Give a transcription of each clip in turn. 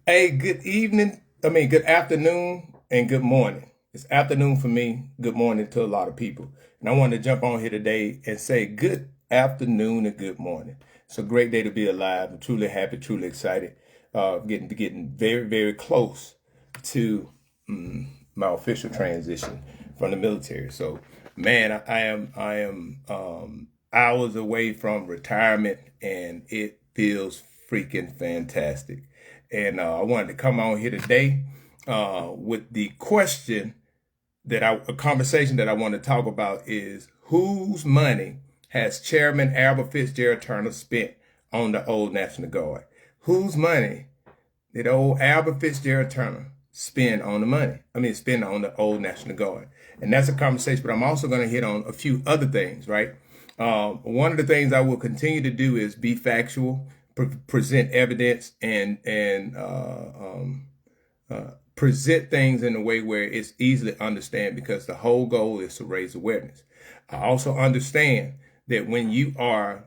Hey, good evening. Good afternoon and good morning. It's afternoon for me, good morning to a lot of people. And I wanted to jump on here today and say good afternoon and good morning. It's a great day to be alive. I'm truly happy, truly excited. Getting very, very close to my official transition from the military. So, man, I am hours away from retirement, and it feels freaking fantastic. And I wanted to come on here today with the question a conversation that I want to talk about is whose money has Chairman Albert Fitzgerald Turner spent on the Old National Guard? Whose money did old Albert Fitzgerald Turner spend on the money? Spend on the Old National Guard. And that's a conversation, but I'm also going to hit on a few other things, right? One of the things I will continue to do is be factual, present evidence, and present things in a way where it's easily understand, because the whole goal is to raise awareness. I also understand that when you are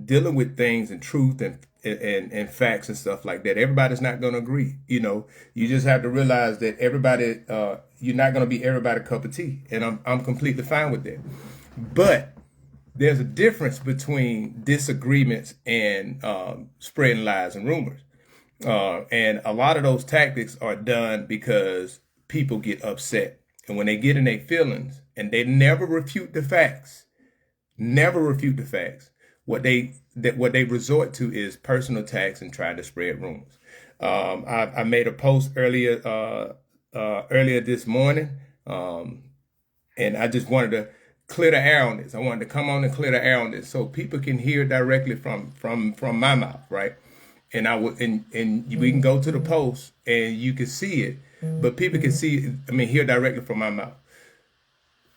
dealing with things and truth and facts and stuff like that, everybody's not going to agree. You just have to realize that you're not going to be everybody's cup of tea, and I'm completely fine with that. But there's a difference between disagreements and spreading lies and rumors. And a lot of those tactics are done because people get upset. And when they get in their feelings and they never refute the facts, what they resort to is personal attacks and trying to spread rumors. I made a post earlier this morning, and I just wanted to clear the air on this. I wanted to come on and clear the air on this so people can hear directly from my mouth, right? And we can go to the post and you can see it, but people can hear directly from my mouth.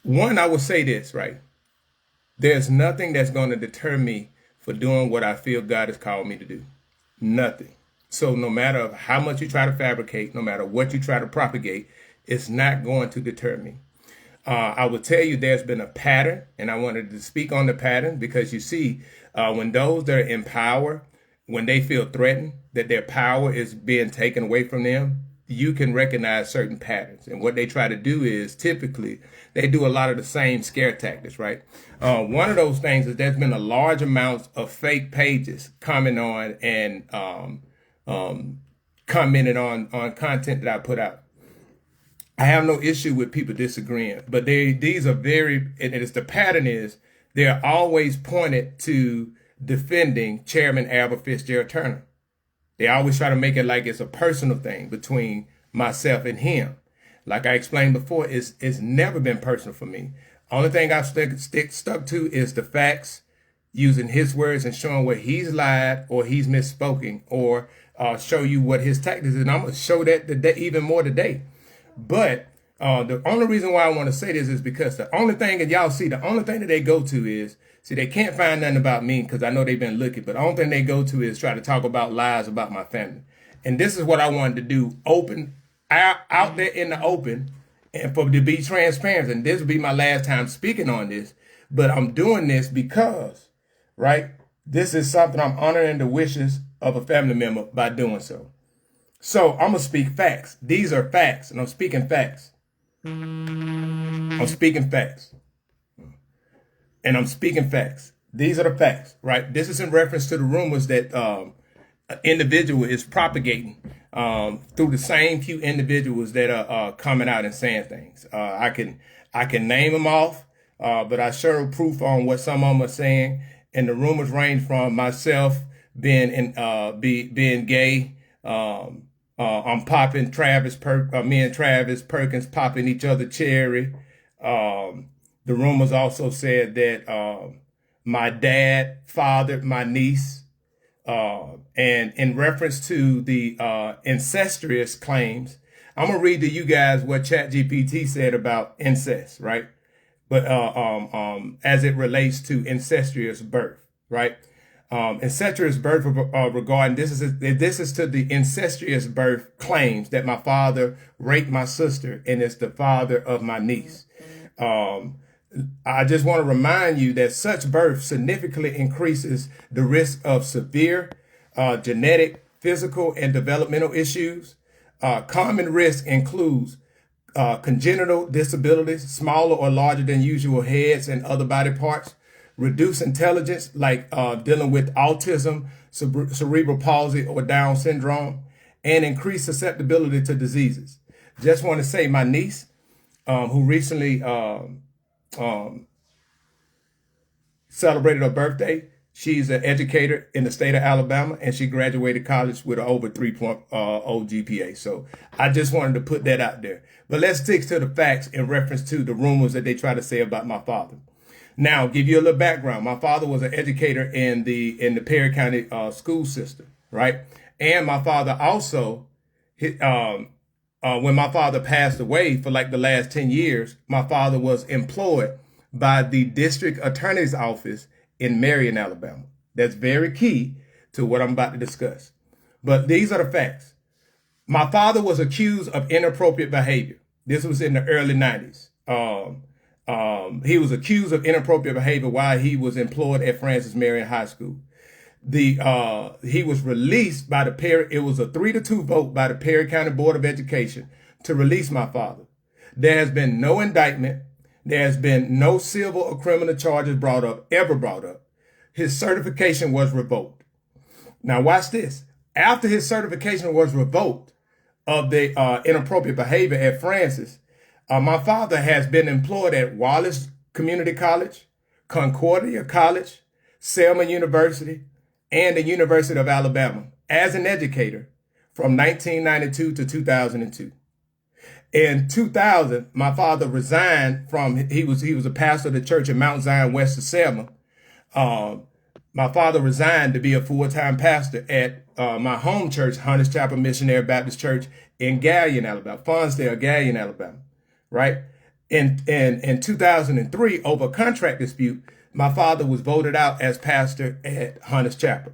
One, I will say this, right? There's nothing that's going to deter me for doing what I feel God has called me to do. Nothing. So no matter how much you try to fabricate, no matter what you try to propagate, it's not going to deter me. I will tell you there's been a pattern, and I wanted to speak on the pattern because you see, when those that are in power, when they feel threatened, that their power is being taken away from them, you can recognize certain patterns. And what they try to do is typically they do a lot of the same scare tactics, right? One of those things is there's been a large amount of fake pages coming on and commenting on content that I put out. I have no issue with people disagreeing, but these are very, and it's the pattern is they're always pointed to defending Chairman Albert Fitzgerald Turner. They always try to make it like it's a personal thing between myself and him. Like I explained before, it's never been personal for me. Only thing I've stuck to is the facts, using his words and showing where he's lied or he's misspoken, or show you what his tactics is. And I'm going to show that today, even more today. But the only reason why I want to say this is because the only thing that they go to is, they can't find nothing about me because I know they've been looking, but the only thing they go to is try to talk about lies about my family. And this is what I wanted to do, open, out there in the open, and to be transparent. And this will be my last time speaking on this, but I'm doing this because, right, this is something I'm honoring the wishes of a family member by doing so. So I'm going to speak facts. These are facts, and I'm speaking facts. I'm speaking facts. And I'm speaking facts. These are the facts, right? This is in reference to the rumors that an individual is propagating through the same few individuals that are coming out and saying things. I can name them off, but I show proof on what some of them are saying. And the rumors range from myself being gay. I'm popping me and Travis Perkins popping each other cherry. The rumors also said that my dad fathered my niece. And in reference to the incestuous claims, I'm gonna read to you guys what ChatGPT said about incest, right? But as it relates to incestuous birth, right? Incestuous birth regarding this is to the incestuous birth claims that my father raped my sister and is the father of my niece. I just want to remind you that such birth significantly increases the risk of severe genetic, physical and developmental issues. Common risk includes congenital disabilities, smaller or larger than usual heads and other body parts, reduced intelligence, like dealing with autism, cerebral palsy, or Down syndrome, and increased susceptibility to diseases. Just want to say my niece, who recently celebrated her birthday, she's an educator in the state of Alabama, and she graduated college with an over 3.0 GPA. So I just wanted to put that out there. But let's stick to the facts in reference to the rumors that they try to say about my father. Now, give you a little background. My father was an educator in the Perry County school system, right? And my father also, when my father passed away for like the last 10 years, my father was employed by the district attorney's office in Marion, Alabama. That's very key to what I'm about to discuss. But these are the facts. My father was accused of inappropriate behavior. This was in the early 90s. He was accused of inappropriate behavior while he was employed at Francis Marion High School. He was released by the Perry. It was a 3-2 vote by the Perry County Board of Education to release my father. There has been no indictment. There has been no civil or criminal charges ever brought up. His certification was revoked. Now watch this. After his certification was revoked of the inappropriate behavior at Francis, my father has been employed at Wallace Community College, Concordia College, Selma University, and the University of Alabama as an educator from 1992 to 2002. In 2000, my father resigned from, he was a pastor of the church in Mount Zion, west of Selma. My father resigned to be a full-time pastor at my home church, Hunters Chapel Missionary Baptist Church in Gallion, Alabama, Fonsdale, Gallion, Alabama, right? In 2003, over a contract dispute, my father was voted out as pastor at Hunters Chapel.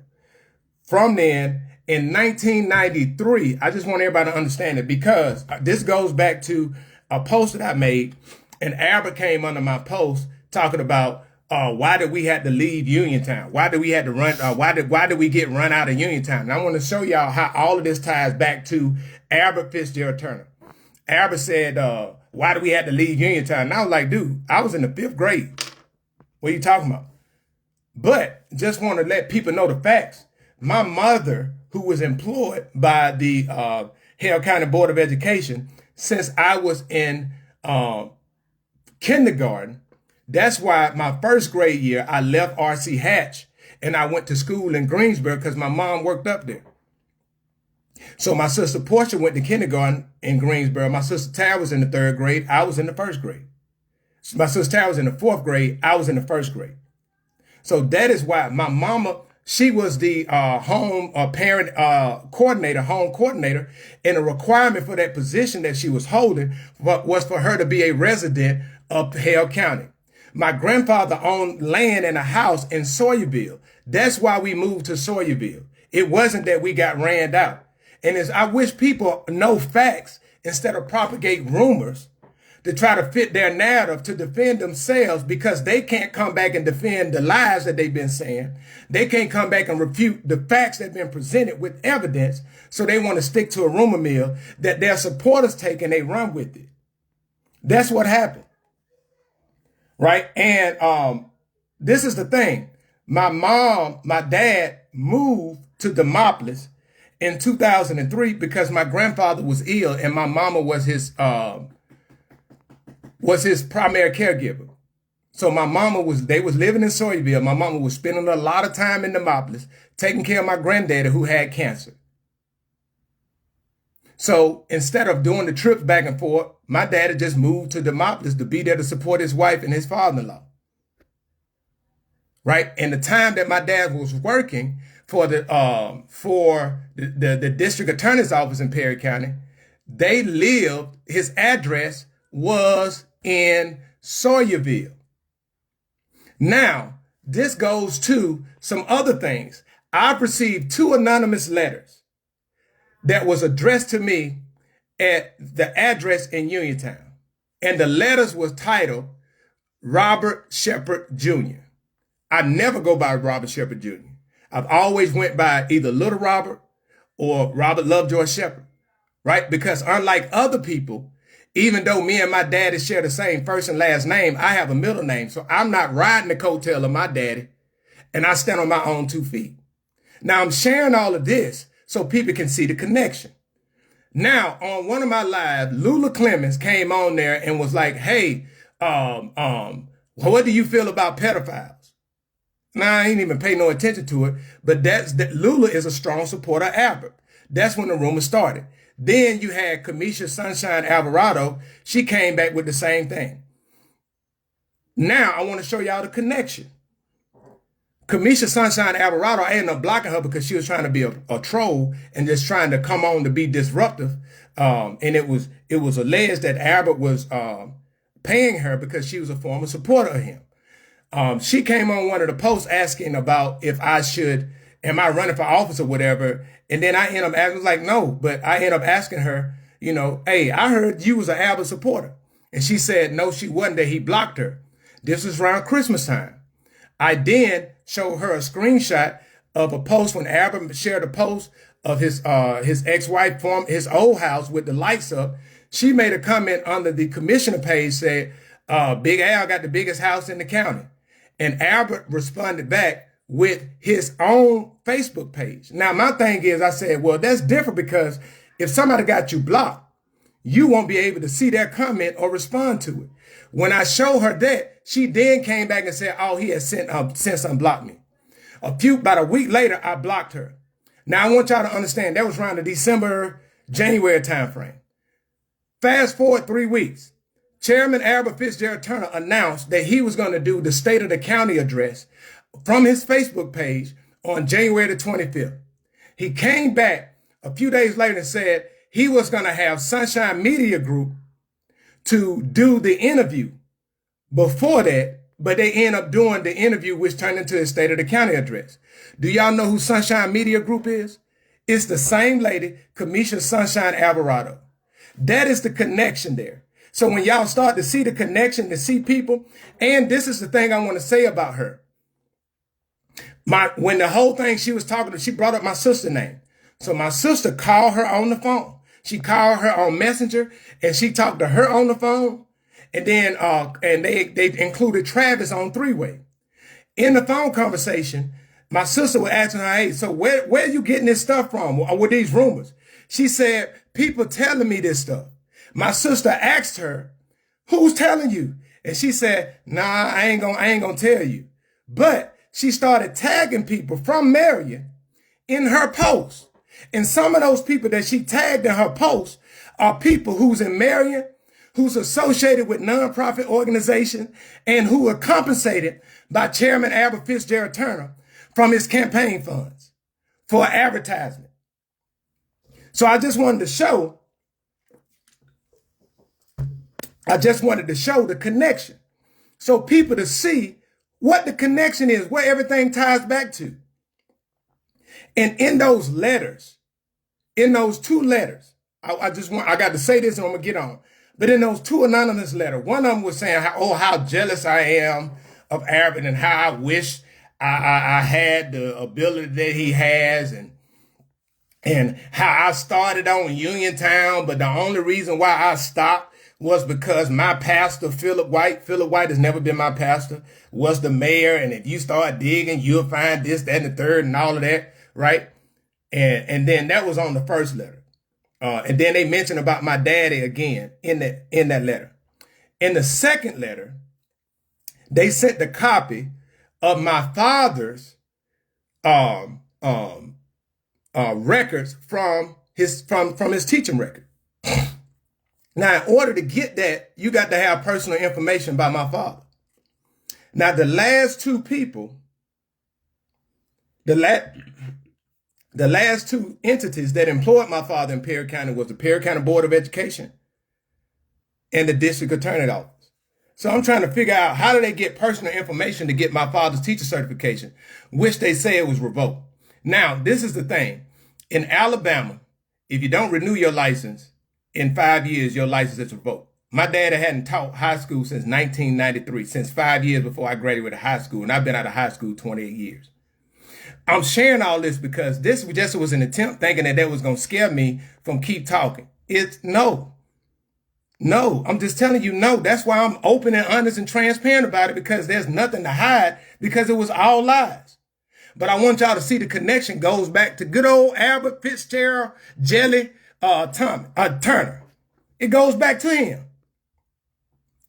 From then, in 1993, I just want everybody to understand it, because this goes back to a post that I made, and Albert came under my post talking about why did we have to leave Uniontown? Why did we have to run? Why did we get run out of Uniontown? And I want to show y'all how all of this ties back to Albert Fitzgerald Turner. Albert said, why did we have to leave Uniontown? And I was like, dude, I was in the 5th grade. What are you talking about? But just want to let people know the facts. My mother, who was employed by the Hale County Board of Education since I was in kindergarten. That's why my 1st grade year, I left R.C. Hatch and I went to school in Greensboro because my mom worked up there. So my sister Portia went to kindergarten in Greensboro. My sister Tara was in the 3rd grade. I was in the 1st grade. My sister Tara was in the 4th grade. I was in the 1st grade. So that is why my mama, she was the home coordinator, and a requirement for that position that she was holding was for her to be a resident of Hale County. My grandfather owned land and a house in Sawyerville. That's why we moved to Sawyerville. It wasn't that we got ran out. And I wish people know facts instead of propagate rumors to try to fit their narrative to defend themselves, because they can't come back and defend the lies that they've been saying. They can't come back and refute the facts that have been presented with evidence. So they want to stick to a rumor mill that their supporters take and they run with it. That's what happened. Right. And this is the thing. My dad moved to Demopolis in 2003 because my grandfather was ill and my mama was his primary caregiver. So they was living in Sawyerville. My mama was spending a lot of time in Demopolis taking care of my granddaddy who had cancer. So instead of doing the trips back and forth, my daddy just moved to Demopolis to be there to support his wife and his father-in-law. Right? And the time that my dad was working for the district attorney's office in Perry County, his address was in Sawyerville. Now, this goes to some other things. I received 2 anonymous letters that was addressed to me at the address in Uniontown. And the letters was titled Robert Shepard Jr. I never go by Robert Shepard Jr. I've always went by either Little Robert or Robert Lovejoy Shepherd, right? Because unlike other people, even though me and my daddy share the same first and last name, I have a middle name. So I'm not riding the coattail of my daddy, and I stand on my own 2 feet. Now I'm sharing all of this so people can see the connection. Now, on one of my lives, Lula Clemens came on there and was like, hey, what do you feel about pedophiles? Now, I ain't even pay no attention to it, but Lula is a strong supporter of Albert. That's when the rumor started. Then you had Kamisha Sunshine Alvarado. She came back with the same thing. Now, I want to show y'all the connection. Kamisha Sunshine Alvarado, I ended up blocking her because she was trying to be a troll and just trying to come on to be disruptive. And it was alleged that Albert was paying her because she was a former supporter of him. She came on one of the posts asking about if am I running for office or whatever? And then I ended up asking, like, no, but I ended up asking her, hey, I heard you was an Albert supporter. And she said, no, she wasn't, that he blocked her. This was around Christmas time. I then showed her a screenshot of a post when Albert shared a post of his ex-wife from his old house with the lights up. She made a comment under the commissioner page, said, Big Al got the biggest house in the county. And Albert responded back with his own Facebook page. Now, my thing is, I said, well, that's different because if somebody got you blocked, you won't be able to see their comment or respond to it. When I showed her that, she then came back and said, oh, he had since unblocked me. About a week later, I blocked her. Now, I want y'all to understand that was around the December, January timeframe. Fast forward 3 weeks. Chairman Albert Fitzgerald Turner announced that he was going to do the State of the County address from his Facebook page on January the 25th. He came back a few days later and said he was going to have Sunshine Media Group to do the interview before that, but they end up doing the interview, which turned into the State of the County address. Do y'all know who Sunshine Media Group is? It's the same lady, Kamisha Sunshine Alvarado. That is the connection there. So when y'all start to see the connection, to see people, and this is the thing I want to say about her. When the whole thing she was talking to, she brought up my sister's name. So my sister called her on the phone. She called her on Messenger and she talked to her on the phone. And then, and they included Travis on 3-way. In the phone conversation, my sister was asking her, hey, so where are you getting this stuff from with these rumors? She said, people telling me this stuff. My sister asked her, who's telling you? And she said, nah, I ain't gonna tell you. But she started tagging people from Marion in her post. And some of those people that she tagged in her post are people who's in Marion, who's associated with nonprofit organizations, and who are compensated by Chairman Albert Fitzgerald Turner from his campaign funds for advertisement. So I just wanted to show the connection. So people to see what the connection is, where everything ties back to. And in those letters, in those 2 letters, I got to say this and I'm gonna get on. But in those 2 anonymous letters, one of them was saying, how jealous I am of Albert and how I wish I had the ability that he has, and how I started on Uniontown, but the only reason why I stopped was because my pastor, Philip White has never been my pastor, was the mayor. And if you start digging, you'll find this, that, and the third and all of that, right? And then that was on the first letter. And then they mentioned about my daddy again in that letter. In the second letter, they sent the copy of my father's records from his teaching record. Now, in order to get that, you got to have personal information by my father. Now, the last 2 people, the last 2 entities that employed my father in Perry County was the Perry County Board of Education and the District Attorney's Office. So I'm trying to figure out, how do they get personal information to get my father's teacher certification, which they say it was revoked. Now, this is the thing. In Alabama, if you don't renew your license in 5 years, your license is revoked. My dad hadn't taught high school since 1993, since 5 years before I graduated high school. And I've been out of high school 28 years. I'm sharing all this because this just was an attempt thinking that was going to scare me from keep talking. It's no. I'm just telling you no. That's why I'm open and honest and transparent about it, because there's nothing to hide, because it was all lies. But I want y'all to see the connection goes back to good old Albert Fitzgerald Turner. It goes back to him.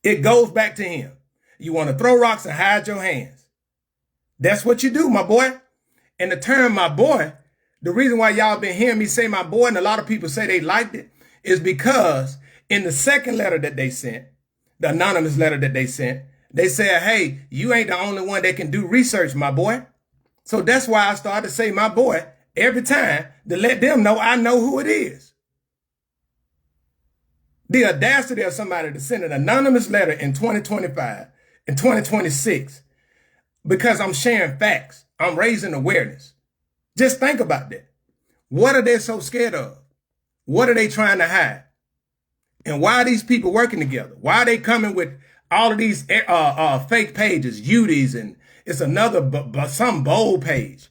It goes back to him. You want to throw rocks and hide your hands. That's what you do, my boy. And the term my boy, the reason why y'all been hearing me say my boy, and a lot of people say they liked it, is because in the second letter that they sent, the anonymous letter that they sent, they said, hey, you ain't the only one that can do research, my boy. So that's why I started to say my boy every time, to let them know I know who it is. The audacity of somebody to send an anonymous letter in 2025, in 2026, because I'm sharing facts. I'm raising awareness. Just think about that. What are they so scared of? What are they trying to hide? And why are these people working together? Why are they coming with all of these fake pages, UDs, and it's another, some bold page,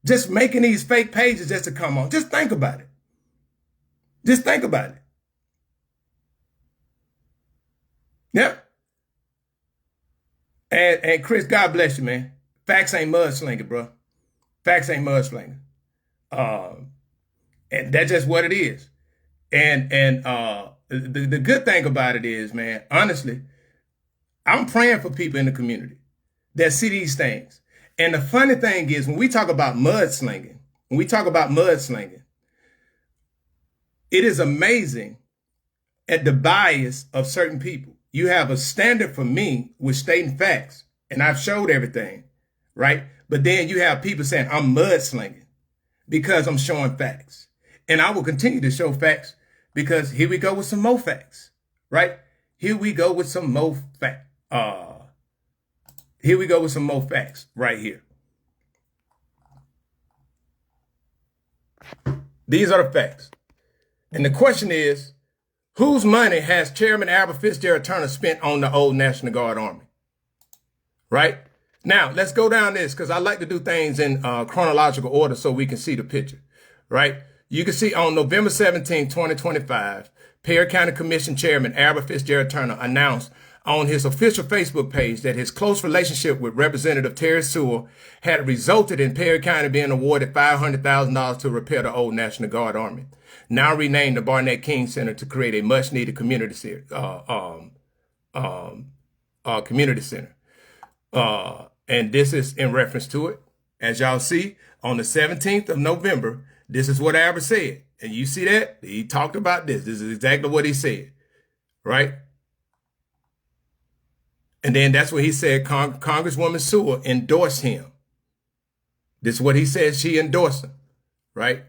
just making these fake pages just to come on. Just think about it. Just think about it. Yep. And Chris, God bless you, man. Facts ain't mudslinging, bro. Facts ain't mudslinging. And that's just what it is. And the good thing about it is, man, honestly, I'm praying for people in the community that see these things. And the funny thing is, when we talk about mudslinging, it is amazing at the bias of certain people. You have a standard for me with stating facts, and I've showed everything, right? But then you have people saying I'm mudslinging because I'm showing facts. And I will continue to show facts, because here we go with some more facts, right? Here we go with some more facts. Here we go with some more facts right here. These are the facts. And the question is, whose money has Chairman Albert Fitzgerald Turner spent on the old National Guard Army? Right? Now, let's go down this, because I like to do things in chronological order so we can see the picture. Right? You can see on November 17, 2025, Perry County Commission Chairman Albert Fitzgerald Turner announced on his official Facebook page that his close relationship with Representative Terry Sewell had resulted in Perry County being awarded $500,000 to repair the old National Guard Army, now renamed the Barnett King Center, to create a much-needed community center. And this is in reference to it. As y'all see, on the 17th of November, this is what Albert said. And you see that? He talked about this. This is exactly what he said, right? And then that's what he said, Congresswoman Sewell endorsed him. This is what he said, she endorsed him, right?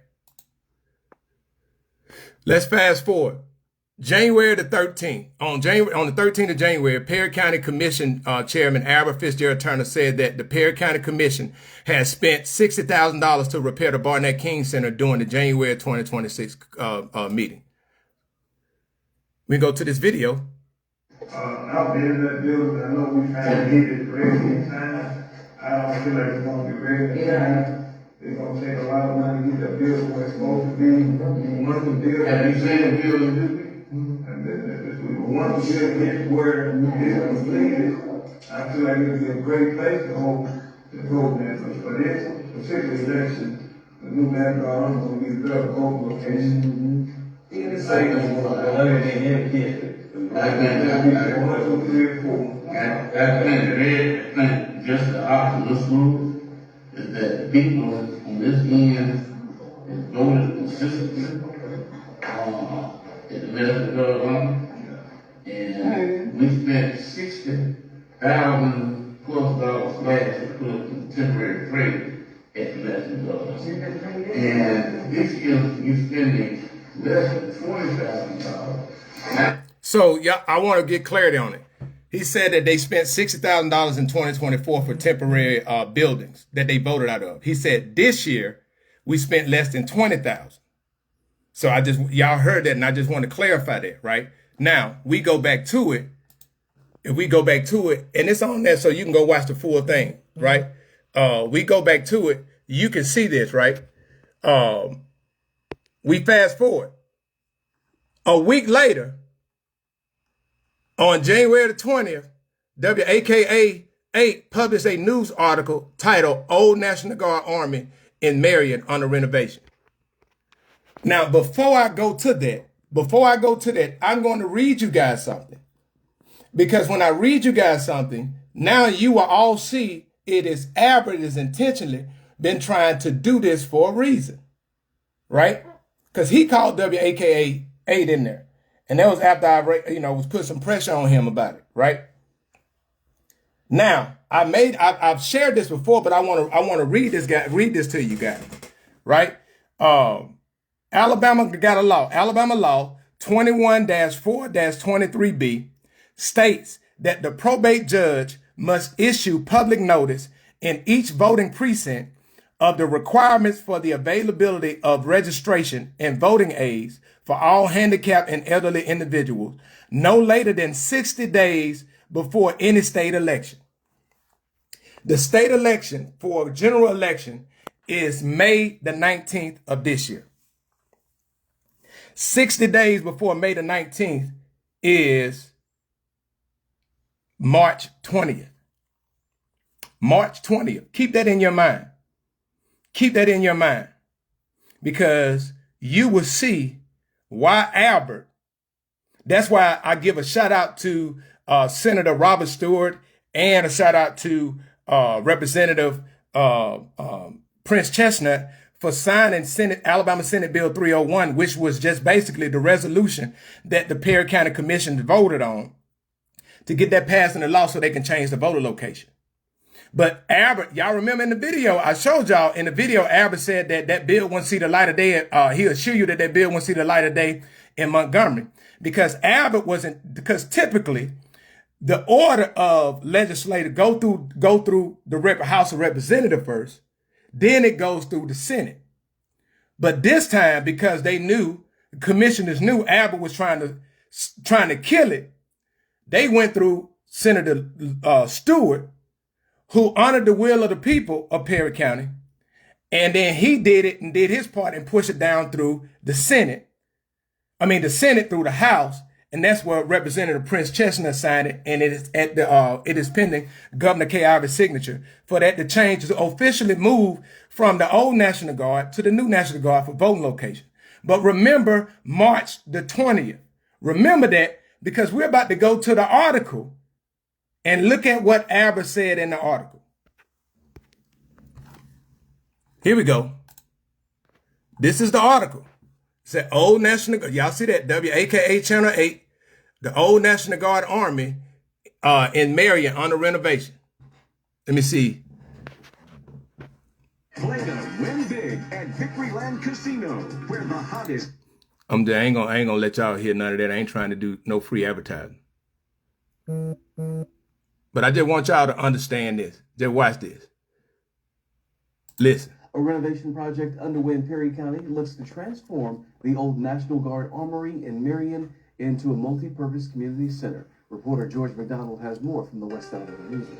Let's fast forward. January the 13th. On the 13th of January, Perry County Commission Chairman Albert Fitzgerald Turner said that the Perry County Commission has spent $60,000 to repair the Barnett King Center during the January 2026 meeting. We go to this video. I've been in that building. I know we kind of get it ready in time. I don't feel like it's going to be ready in time. It's going to take a lot of money to get that building where it's supposed to be. Once the building, and you say the building, and then once the building gets where it's completed, I feel like it'll be a great place to hold the program. For this particular election, the new National Guard is going to be the better voting location. In the same way, I've been red, just the opposite smooth, is that the people on this end voted consistently at the National Guard Army, and we spent $60,000+ last year to put up temporary training at the National Guard. And this year you're spending less than $20,000. So yeah, I want to get clarity on it. He said that they spent $60,000 in 2024 for temporary buildings that they voted out of. He said this year we spent less than $20,000. So y'all heard that, and I just want to clarify that, right? Now we go back to it. If we go back to it, and it's on there, so you can go watch the full thing, right? We go back to it. you can see this, right? We fast forward. A week later, on January the 20th, WAKA 8 published a news article titled Old National Guard Army in Marion under renovation. Now, before I go to that, I'm going to read you guys something. Because when I read you guys something, now you will all see it is Albert has intentionally been trying to do this for a reason, right? Because he called WAKA 8 in there. And that was after I, was put some pressure on him about it, right? Now, I've shared this before, but I want to read this to you guys, right? Alabama got a law. Alabama law 21-4-23B states that the probate judge must issue public notice in each voting precinct of the requirements for the availability of registration and voting aids for all handicapped and elderly individuals no later than 60 days before any state election. The state election for general election is May the 19th of this year. 60 days before May the 19th is March 20th. March 20th. Keep that in your mind. Keep that in your mind. Because you will see why Albert, that's why I give a shout out to Senator Robert Stewart and a shout out to Representative Prince Chestnut for signing Alabama Senate Bill 301, which was just basically the resolution that the Perry County Commission voted on to get that passed into law so they can change the voter location. But Albert, y'all remember in the video, I showed y'all in the video, Albert said that bill wouldn't see the light of day. He'll assure you that bill wouldn't see the light of day in Montgomery because because typically the order of legislature go through the House of Representatives first, then it goes through the Senate. But this time, because they knew, the commissioners knew Albert was trying to kill it, they went through Senator Stewart, who honored the will of the people of Perry County. And then he did it and did his part and pushed it down through the Senate. The Senate through the House. And that's where Representative Prince Chestnut signed it. And it is pending Governor Kay Ivey's signature for that to change, to officially move from the old National Guard to the new National Guard for voting location. But remember March the 20th. Remember that because we're about to go to the article and look at what Albert said in the article. Here we go. This is the article. It said Old National Guard. Y'all see that? WAKA Channel 8. The Old National Guard Army in Marion under renovation. Let me see. Play to win big at Victoryland Casino, where the hottest. I ain't gonna let y'all hear none of that. I ain't trying to do no free advertising. But I just want y'all to understand this. Just watch this. Listen. A renovation project underway in Perry County looks to transform the old National Guard Armory in Marion into a multi-purpose community center. Reporter George McDonald has more from the West Side of the newsroom.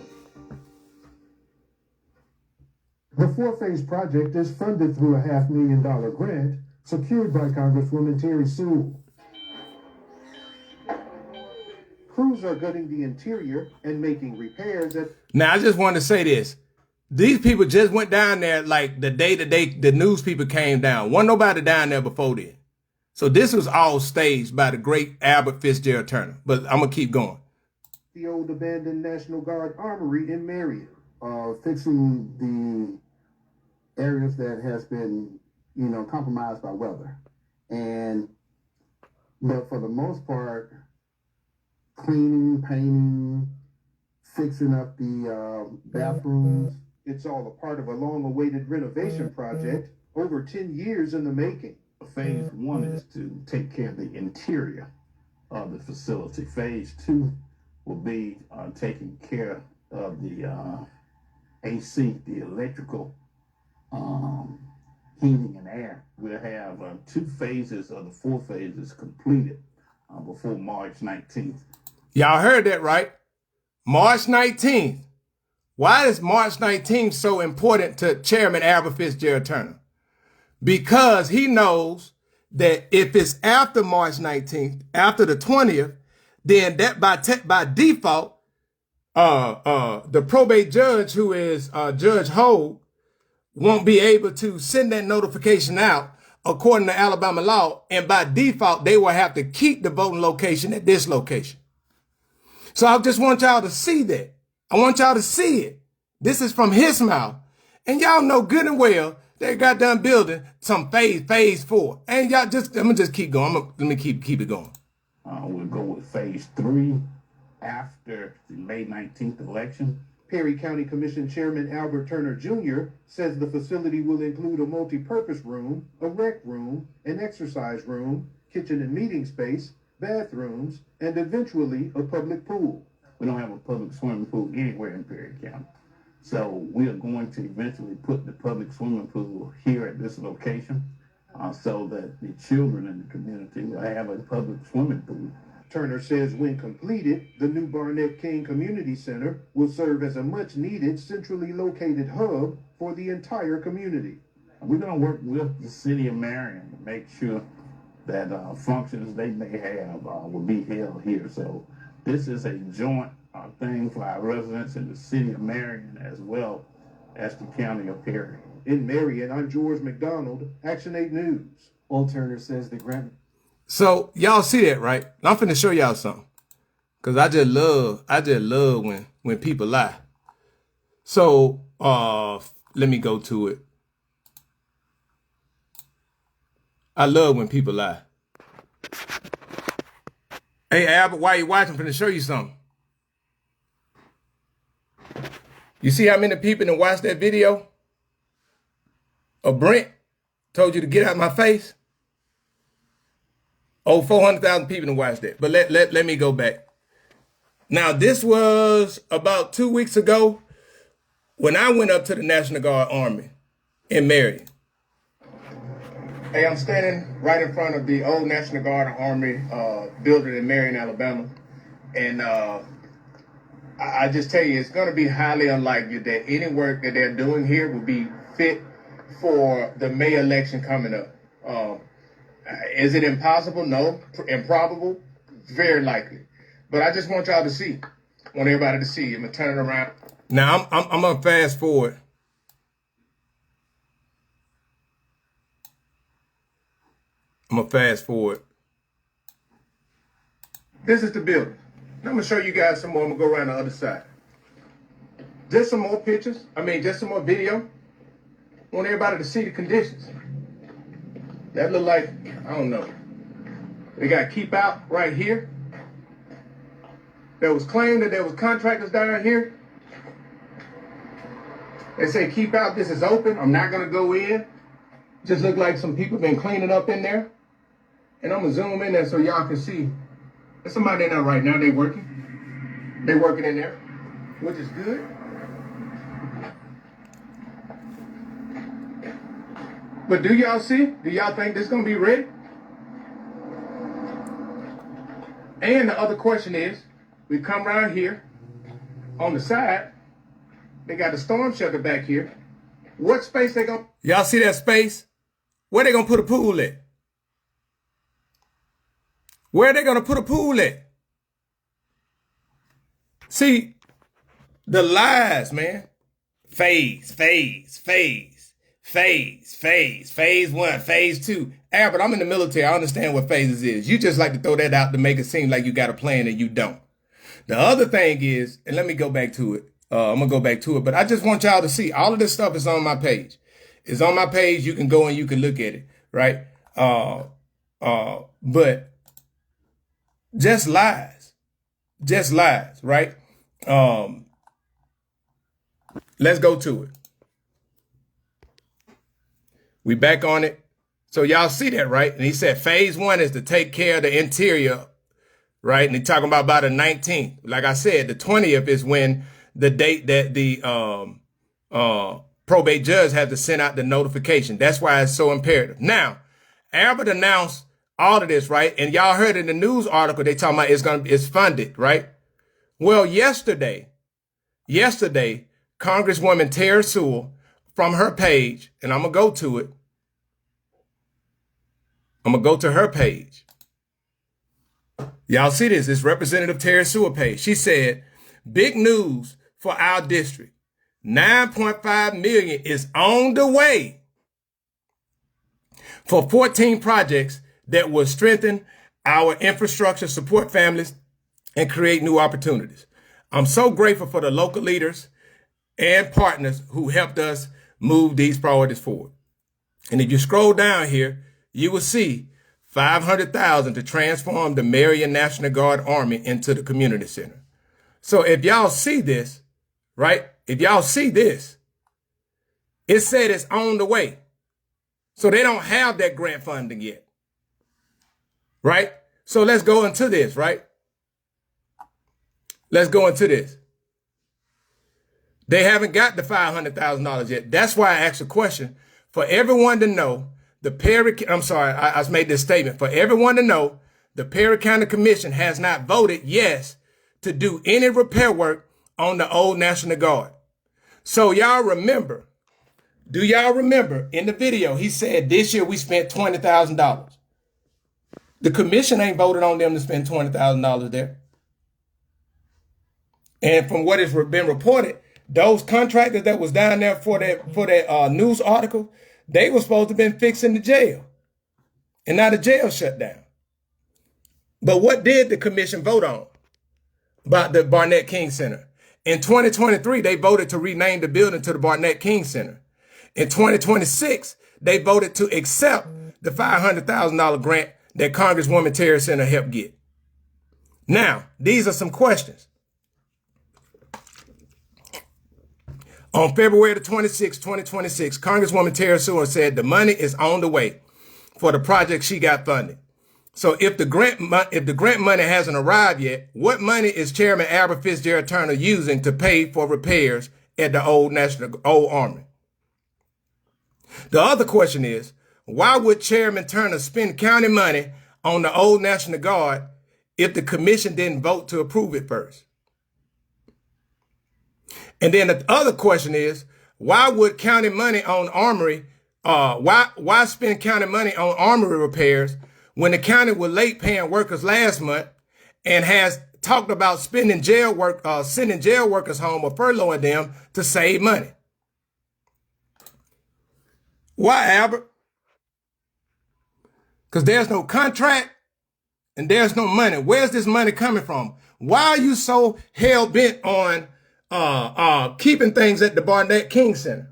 The four-phase project is funded through a $500,000 grant secured by Congresswoman Terry Sewell. Crews are gutting the interior and making repairs at... Now, I just want to say this. These people just went down there like the day the news people came down. Wasn't nobody down there before then. So this was all staged by the great Albert Fitzgerald Turner. But I'm going to keep going. The old abandoned National Guard Armory in Marion. Fixing the areas that has been, compromised by weather. But for the most part, cleaning, painting, fixing up the bathrooms. It's all a part of a long-awaited renovation project, over 10 years in the making. Phase 1 is to take care of the interior of the facility. Phase 2 will be taking care of the AC, the electrical, heating and air. We'll have 2 phases of the 4 phases completed before March 19th. Y'all heard that, right? March 19th, Why is March 19th so important to Chairman Albert Fitzgerald Turner? Because he knows that if it's after March 19th, after the 20th, then that by default, the probate judge, who is Judge Hogue, won't be able to send that notification out according to Alabama law, and by default, they will have to keep the voting location at this location. So I just want y'all to see that. I want y'all to see it. This is from his mouth. And y'all know good and well they got done building some phase 4. And y'all I'm gonna just keep going. Let me keep it going. We'll go with phase 3 after the May 19th election. Perry County Commission Chairman Albert Turner Jr. says the facility will include a multi-purpose room, a rec room, an exercise room, kitchen and meeting space, bathrooms, and eventually a public pool. We don't have a public swimming pool anywhere in Perry County. So we are going to eventually put the public swimming pool here at this location so that the children in the community will have a public swimming pool. Turner says when completed, the new Barnett King Community Center will serve as a much-needed centrally located hub for the entire community. We're going to work with the city of Marion to make sure that functions they may have will be held here. So this is a joint thing for our residents in the city of Marion as well as the county of Perry. In Marion, I'm George McDonald, Action 8 News. Old Turner says the grant. So y'all see that, right? I'm finna show y'all something. Cause I just love when people lie. So let me go to it. I love when people lie. Hey Albert, while you watching, I'm finna show you something. You see how many people that watched that video of Brent told you to get out of my face? Oh, 400,000 people to watch that. But let me go back. Now, this was about 2 weeks ago when I went up to the National Guard Army in Marion. Hey, I'm standing right in front of the old National Guard Army building in Marion, Alabama. And I just tell you, it's going to be highly unlikely that any work that they're doing here will be fit for the May election coming up. Is it impossible? No. Improbable? Very likely. But I just want y'all to see. I want everybody to see. I'm going to turn it around. Now, I'm going to fast forward. I'm going to fast forward. This is the building. I'm going to show you guys some more. I'm going to go around the other side. Just some more pictures. Just some more video. I want everybody to see the conditions. That look like, I don't know. They got keep out right here. There was claimed that there was contractors down here. They say keep out, this is open. I'm not gonna go in. Just look like some people been cleaning up in there. And I'm gonna zoom in there so y'all can see. There's somebody in there right now, they working. They working in there, which is good. But do y'all see? Do y'all think this is going to be ready? And the other question is, we come around here on the side. They got the storm shelter back here. What space they going to... Y'all see that space? Where they going to put a pool at? Where they going to put a pool at? See, the lies, man. Phase 1, phase 2. Albert, I'm in the military. I understand what phases is. You just like to throw that out to make it seem like you got a plan and you don't. The other thing is, and let me go back to it. I'm going to go back to it, but I just want y'all to see all of this stuff is on my page. It's on my page. You can go and you can look at it, right? But just lies, right? Let's go to it. We back on it. So y'all see that, right? And he said phase 1 is to take care of the interior, right? And he's talking about by the 19th. Like I said, the 20th is when the date that the probate judge has to send out the notification. That's why it's so imperative. Now, Albert announced all of this, right? And y'all heard in the news article, they talking about it's funded, right? Well, yesterday, Congresswoman Tara Sewell from her page, and I'm going to go to it. I'm going to go to her page. Y'all see this? It's Representative Tara Sewell page. She said, big news for our district. 9.5 million is on the way for 14 projects that will strengthen our infrastructure, support families, and create new opportunities. I'm so grateful for the local leaders and partners who helped us move these priorities forward. And if you scroll down here, you will see $500,000 to transform the Marion National Guard Army into the community center. So if y'all see this, right? If y'all see this, it said it's on the way. So they don't have that grant funding yet, right? So let's go into this, right? Let's go into this. They haven't got the $500,000 yet. That's why I asked a question for everyone to know. I made this statement for everyone to know. The Perry County Commission has not voted yes to do any repair work on the old National Guard. So y'all remember, do y'all remember in the video, he said this year we spent $20,000. The commission ain't voted on them to spend $20,000 there. And from what has been reported, those contractors that was down there for that news article, they were supposed to have been fixing the jail. And now the jail shut down. But what did the commission vote on about the Barnett King Center? In 2023, they voted to rename the building to the Barnett King Center. In 2026, they voted to accept the $500,000 grant that Congresswoman Tara Center helped get. Now, these are some questions. On February the 26th, 2026, Congresswoman Tara Sewell said the money is on the way for the project she got funded. So if the grant money hasn't arrived yet, what money is Chairman Albert Fitzgerald Turner using to pay for repairs at the old Army? The other question is, why would Chairman Turner spend county money on the old National Guard if the commission didn't vote to approve it first? And then the other question is, why would county money on armory, why spend county money on armory repairs when the county was late paying workers last month and has talked about sending jail workers home or furloughing them to save money? Why, Albert? Because there's no contract and there's no money. Where's this money coming from? Why are you so hell-bent on keeping things at the Barnett King Center?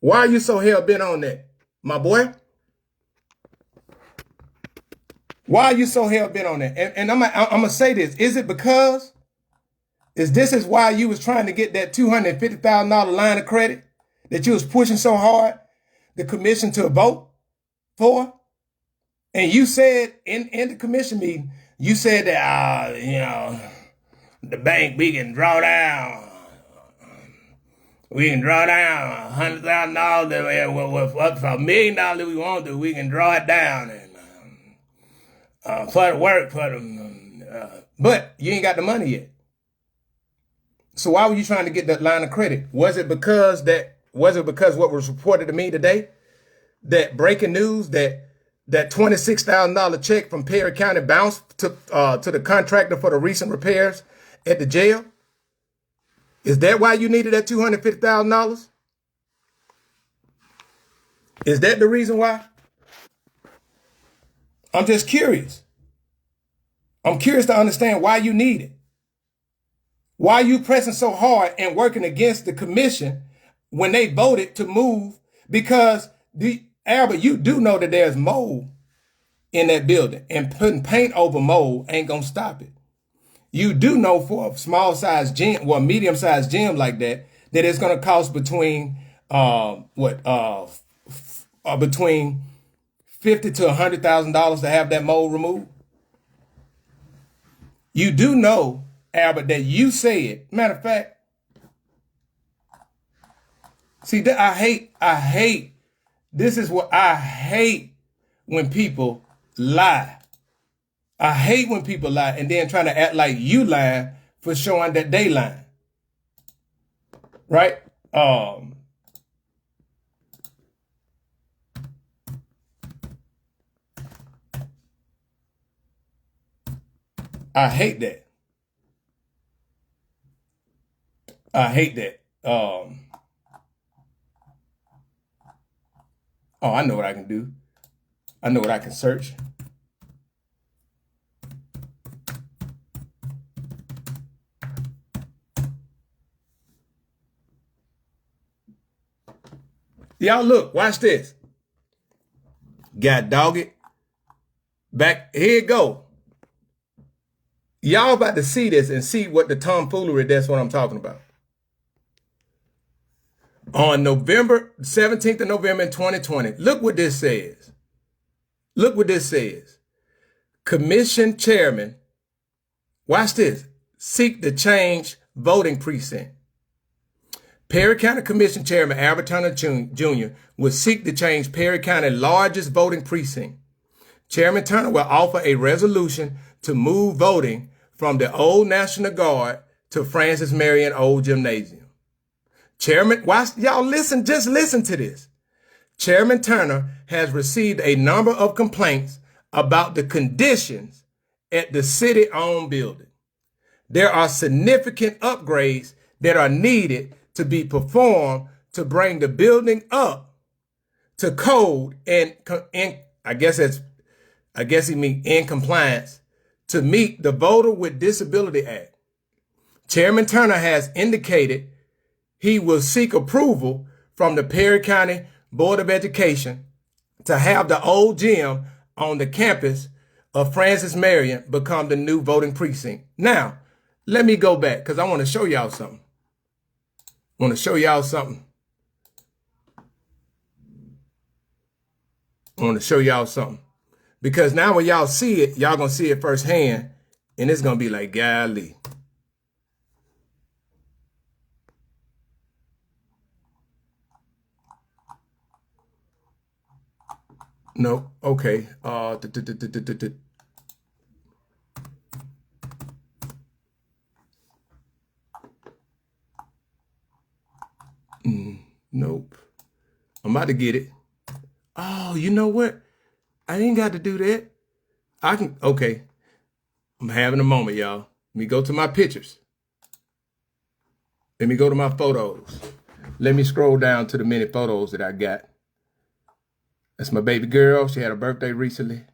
Why are you so hell-bent on that, my boy? Why are you so hell-bent on that? And I'm gonna say this. Is it because this is why you was trying to get that $250,000 line of credit that you was pushing so hard the commission to vote for? And you said in the commission meeting, you said that the bank, we can draw down $100,000 up to $1 million we want to. We can draw it down and for the work for them. But you ain't got the money yet. So why were you trying to get that line of credit? Was it because what was reported to me today, that breaking news that $26,000 check from Perry County bounced to the contractor for the recent repairs at the jail? Is that why you needed that $250,000? Is that the reason why? I'm just curious. I'm curious to understand why you need it. Why are you pressing so hard and working against the commission when they voted to move? Because, Albert, you do know that there's mold in that building, and putting paint over mold ain't gonna stop it. You do know for a small-sized gym, well, medium-sized gym like that it's gonna cost between between $50,000 to $100,000 to have that mold removed. You do know, Albert, that you said, matter of fact, see, I hate, this is what I hate when people lie. I hate when people lie and then trying to act like you lying for showing that they lying. right? I hate that. I hate that. Oh, I know what I can do. I know what I can search. Y'all look, watch this. God dog it. Back, here it go. Y'all about to see this and see what the tomfoolery, that's what I'm talking about. On November 17th of November in 2020, look what this says. Look what this says. Commission chairman, watch this, seek to change voting precinct. Perry County Commission Chairman Albert Turner Jr. will seek to change Perry County's largest voting precinct. Chairman Turner will offer a resolution to move voting from the old National Guard to Francis Marion Old Gymnasium. Chairman, watch, y'all listen, just listen to this. Chairman Turner has received a number of complaints about the conditions at the city-owned building. There are significant upgrades that are needed to be performed to bring the building up to code and I guess he means in compliance to meet the Voter with Disability Act. Chairman Turner has indicated he will seek approval from the Perry County Board of Education to have the old gym on the campus of Francis Marion become the new voting precinct. Now, let me go back because I want to show y'all something. Because now when y'all see it, y'all gonna see it firsthand, and it's gonna be like, golly. No, okay. Nope. I'm about to get it. Oh, you know what? I ain't got to do that. I can, okay. I'm having a moment, y'all. Let me go to my pictures. Let me go to my photos. Let me scroll down to the many photos that I got. That's my baby girl. She had her birthday recently. Let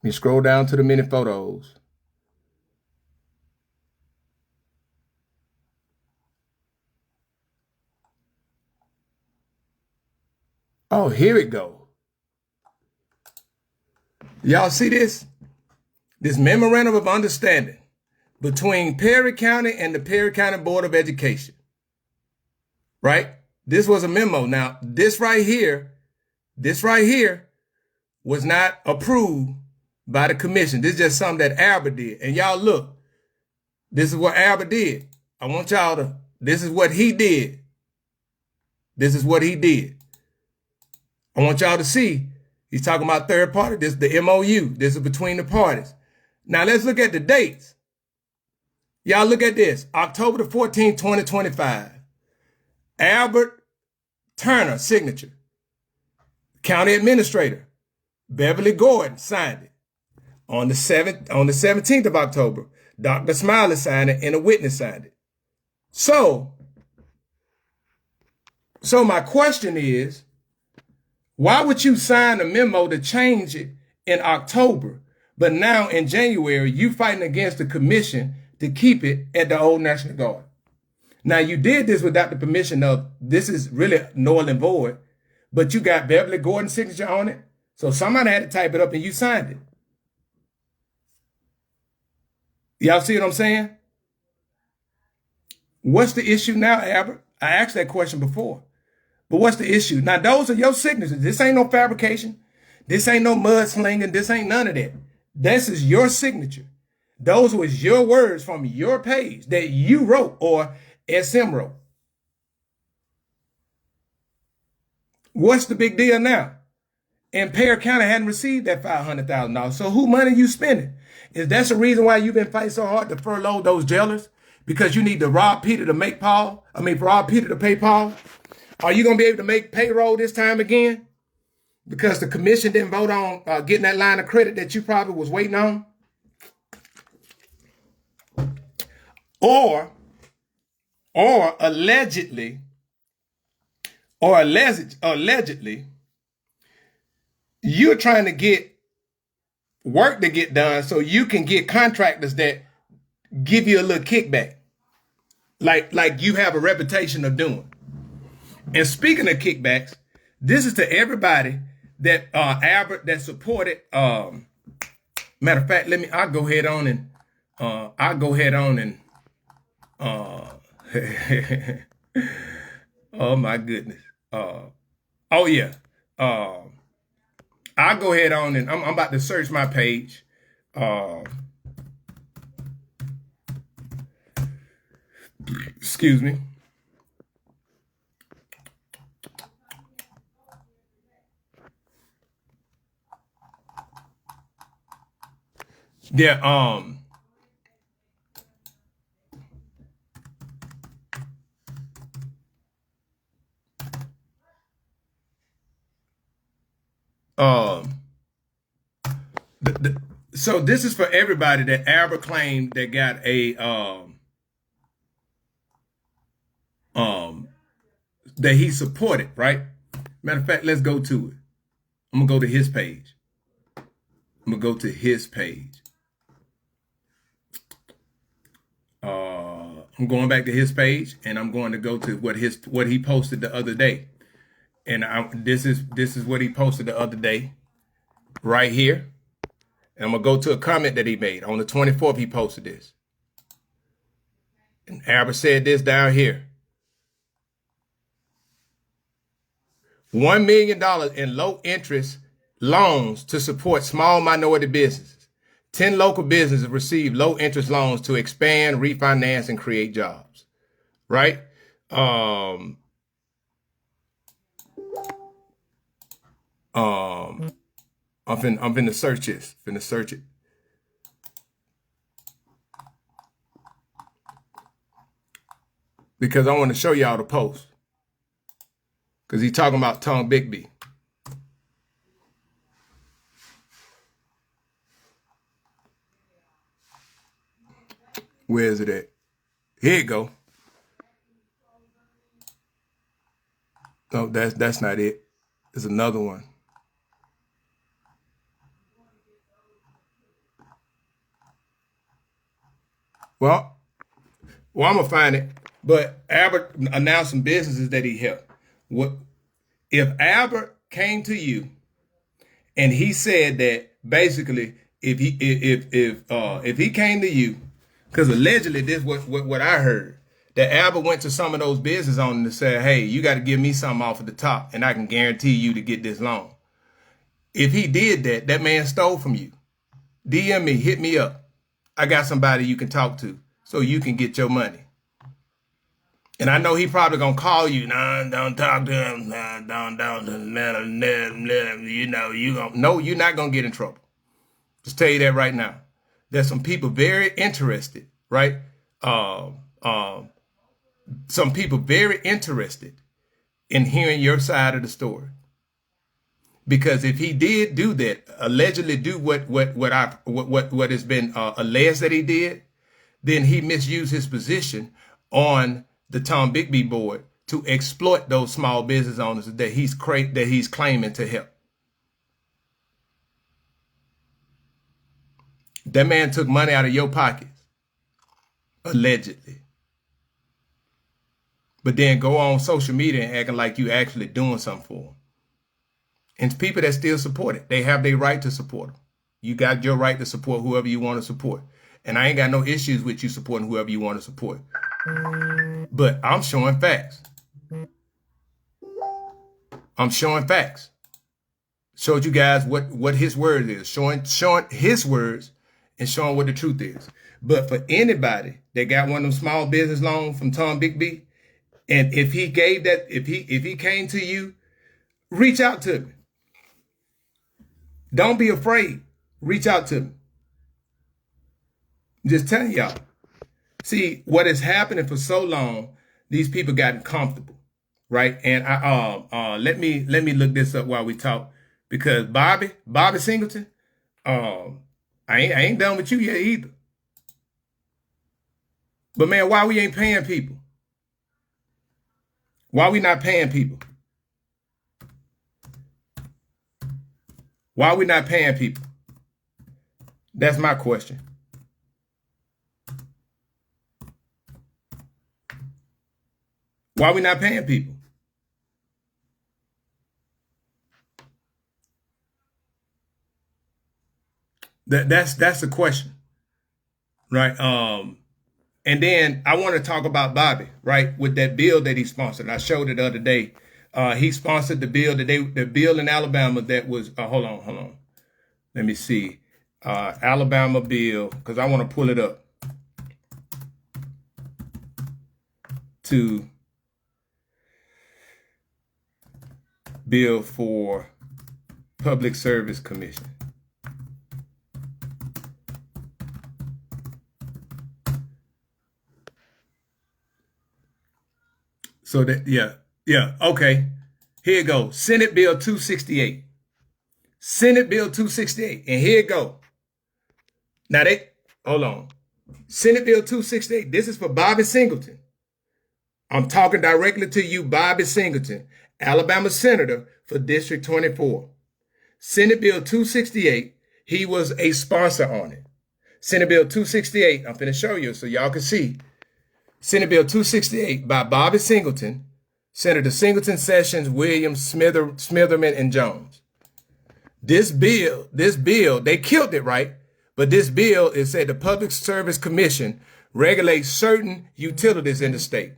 me scroll down to the many photos. Oh, here it go. Y'all see this? This memorandum of understanding between Perry County and the Perry County Board of Education. Right? This was a memo. Now, this right here was not approved by the commission. This is just something that Albert did. And y'all look, this is what Albert did. I want y'all to, this is what he did. This is what he did. I want y'all to see, he's talking about third party. This is the MOU. This is between the parties. Now let's look at the dates. Y'all look at this. October the 14th, 2025. Albert Turner signature. County Administrator Beverly Gordon signed it. On the 17th of October, Dr. Smiley signed it and a witness signed it. So my question is, why would you sign a memo to change it in October, but now in January, you fighting against the commission to keep it at the old National Guard? Now, you did this without the permission of, this is really null and void, but you got Beverly Gordon's signature on it. So somebody had to type it up and you signed it. Y'all see what I'm saying? What's the issue now, Albert? I asked that question before. But what's the issue? Now, those are your signatures. This ain't no fabrication. This ain't no mudslinging. This ain't none of that. This is your signature. Those was your words from your page that you wrote or SM wrote. What's the big deal now? And Perry County hadn't received that $500,000. So who money you spending? Is that the reason why you've been fighting so hard to furlough those jailers? because you need to rob Peter to make Paul? Rob Peter to pay Paul? Are you going to be able to make payroll this time again? Because the commission didn't vote on getting that line of credit that you probably was waiting on? Or allegedly, you're trying to get work to get done so you can get contractors that give you a little kickback, like you have a reputation of doing. And speaking of kickbacks, this is to everybody that Albert that supported. Matter of fact, I'll go ahead on and oh my goodness. Oh yeah. I'll go ahead on and I'm about to search my page. Excuse me. Yeah, so this is for everybody that Albert claimed that got a that he supported, right? Matter of fact, let's go to it. I'm gonna go to his page. I'm going back to his page, and I'm going to go to what he posted the other day. And this is what he posted the other day, right here. And I'm gonna go to a comment that he made on the 24th. He posted this, and Albert said this down here: $1 million in low interest loans to support small minority businesses. 10 local businesses receive low interest loans to expand, refinance, and create jobs. Right? I'm finna search this. Search it. Because I want to show y'all the post. Because he's talking about Tom Bigby. Where is it at? Here you go. No, that's not it. There's another one. Well, I'm gonna find it. But Albert announced some businesses that he helped. What if Albert came to you and he said that basically if he came to you, because allegedly this was what I heard, that Albert went to some of those business owners and said, hey, you got to give me something off of the top and I can guarantee you to get this loan. If he did that, that man stole from you. DM me, hit me up. I got somebody you can talk to so you can get your money. And I know he probably gonna call you. No, don't talk to him. No, don't. You know, you're not gonna get in trouble. Just tell you that right now. There's some people very interested, right? Some people very interested in hearing your side of the story. Because if he did do that, allegedly do what has been alleged that he did, then he misused his position on the Tom Bigby board to exploit those small business owners that he's claiming to help. That man took money out of your pockets, allegedly. But then go on social media and acting like you actually doing something for them. And people that still support it, they have their right to support them. You got your right to support whoever you want to support. And I ain't got no issues with you supporting whoever you want to support. But I'm showing facts. Showed you guys what his word is. Showing his words and showing what the truth is. But for anybody that got one of them small business loans from Tom Bigby, and if he gave that, if he came to you, reach out to me. Don't be afraid. Reach out to me. I'm just telling y'all. See, what is happening for so long, these people gotten comfortable, right? And let me look this up while we talk, because Bobby Singleton, I ain't done with you yet either. But man, why we ain't paying people? Why we not paying people? Why we not paying people? That's my question. Why we not paying people? That's the question, right? And then I want to talk about Bobby, right, with that bill that he sponsored. I showed it the other day. He sponsored the bill the bill in Alabama that was hold on. Let me see. Alabama bill, because I want to pull it up to bill for Public Service Commission. So that, yeah, okay. Here it goes. Senate Bill 268. Senate Bill 268. And here it goes. Now hold on. Senate Bill 268. This is for Bobby Singleton. I'm talking directly to you, Bobby Singleton, Alabama Senator for District 24. Senate Bill 268. He was a sponsor on it. Senate Bill 268. I'm finna show you so y'all can see. Senate Bill 268 by Bobby Singleton, Senator Singleton, Sessions, Williams, Smitherman, and Jones. This bill, they killed it, right? But this bill, it said the Public Service Commission regulates certain utilities in the state.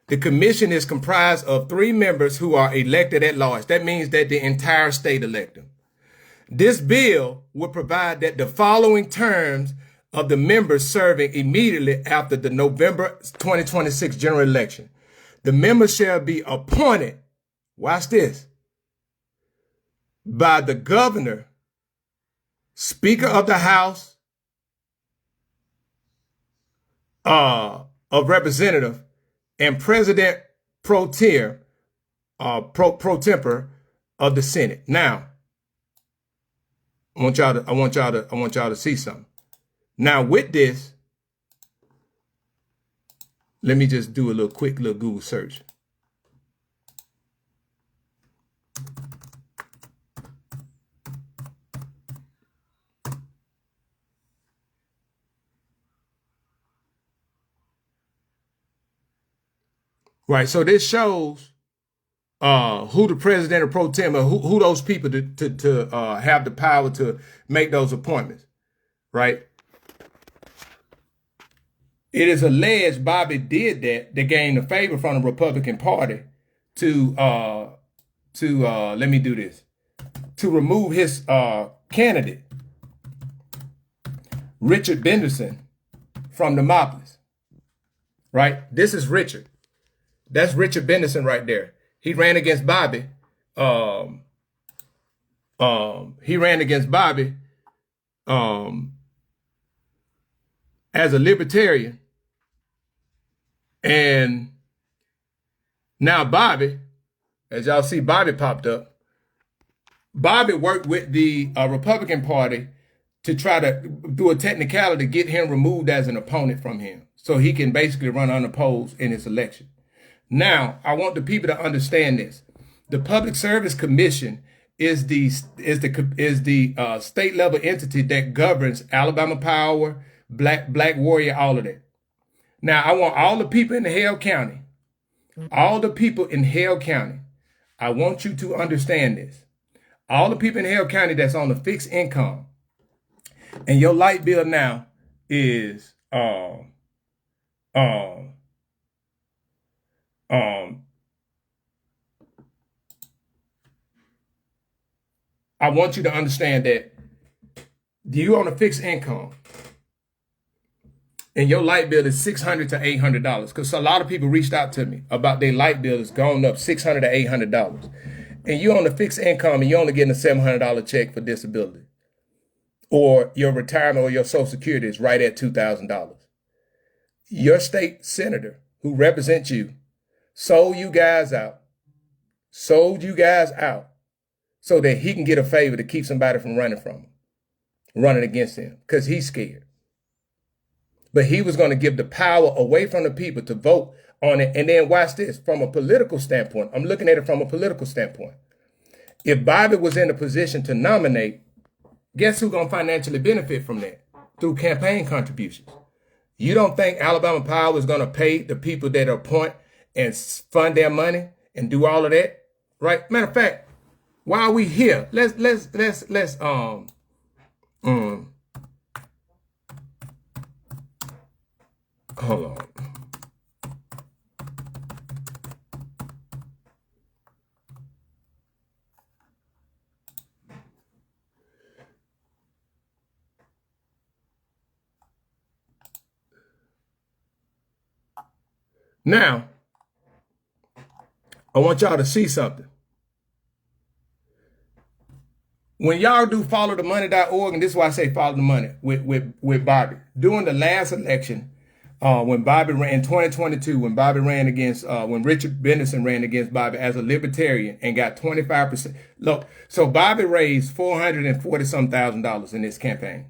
The commission is comprised of 3 members who are elected at large. That means that the entire state elect them. This bill will provide that the following terms of the members serving immediately after the November 2026 general election. The members shall be appointed, watch this, by the governor, Speaker of the House of Representatives, and President pro tempore of the Senate. Now, I want y'all to see something. Now with this, let me just do a quick little Google search. Right, so this shows who the president or pro tem, or who those people to have the power to make those appointments, right? It is alleged Bobby did that to gain the favor from the Republican Party to let me do this, to remove his candidate, Richard Benderson, from Demopolis, right? This is Richard. That's Richard Benderson right there. He ran against Bobby. As a libertarian. And now Bobby, as y'all see, Bobby popped up. Bobby worked with the Republican Party to try to do a technicality to get him removed as an opponent from him, so he can basically run unopposed in his election. Now, I want the people to understand this. The Public Service Commission is the state level entity that governs Alabama Power, Black Warrior, all of that. Now, I want all the people in Hale County, I want you to understand this. All the people in Hale County that's on a fixed income, and your light bill now is I want you to understand that you on a fixed income and your light bill is $600 to $800, because a lot of people reached out to me about their light bill has gone up $600 to $800, and you on a fixed income and you're only getting a $700 check for disability, or your retirement or your Social Security is right at $2,000. your state senator who represents you sold you guys out so that he can get a favor to keep somebody from running against him, because he's scared. But he was going to give the power away from the people to vote on it. And then watch this, from a political standpoint. I'm looking at it from a political standpoint. If Bobby was in a position to nominate, guess who's going to financially benefit from that? Through campaign contributions. You don't think Alabama Power is going to pay the people that appoint and fund their money and do all of that? Right? Matter of fact, while we here, let's hold on. Now, I want y'all to see something. When y'all do followthemoney.org, and this is why I say follow the money with Bobby. During the last election, when Bobby ran in 2022, when Bobby ran against, when Richard Bennison ran against Bobby as a libertarian and got 25%. Look, so Bobby raised $440,000 in this campaign,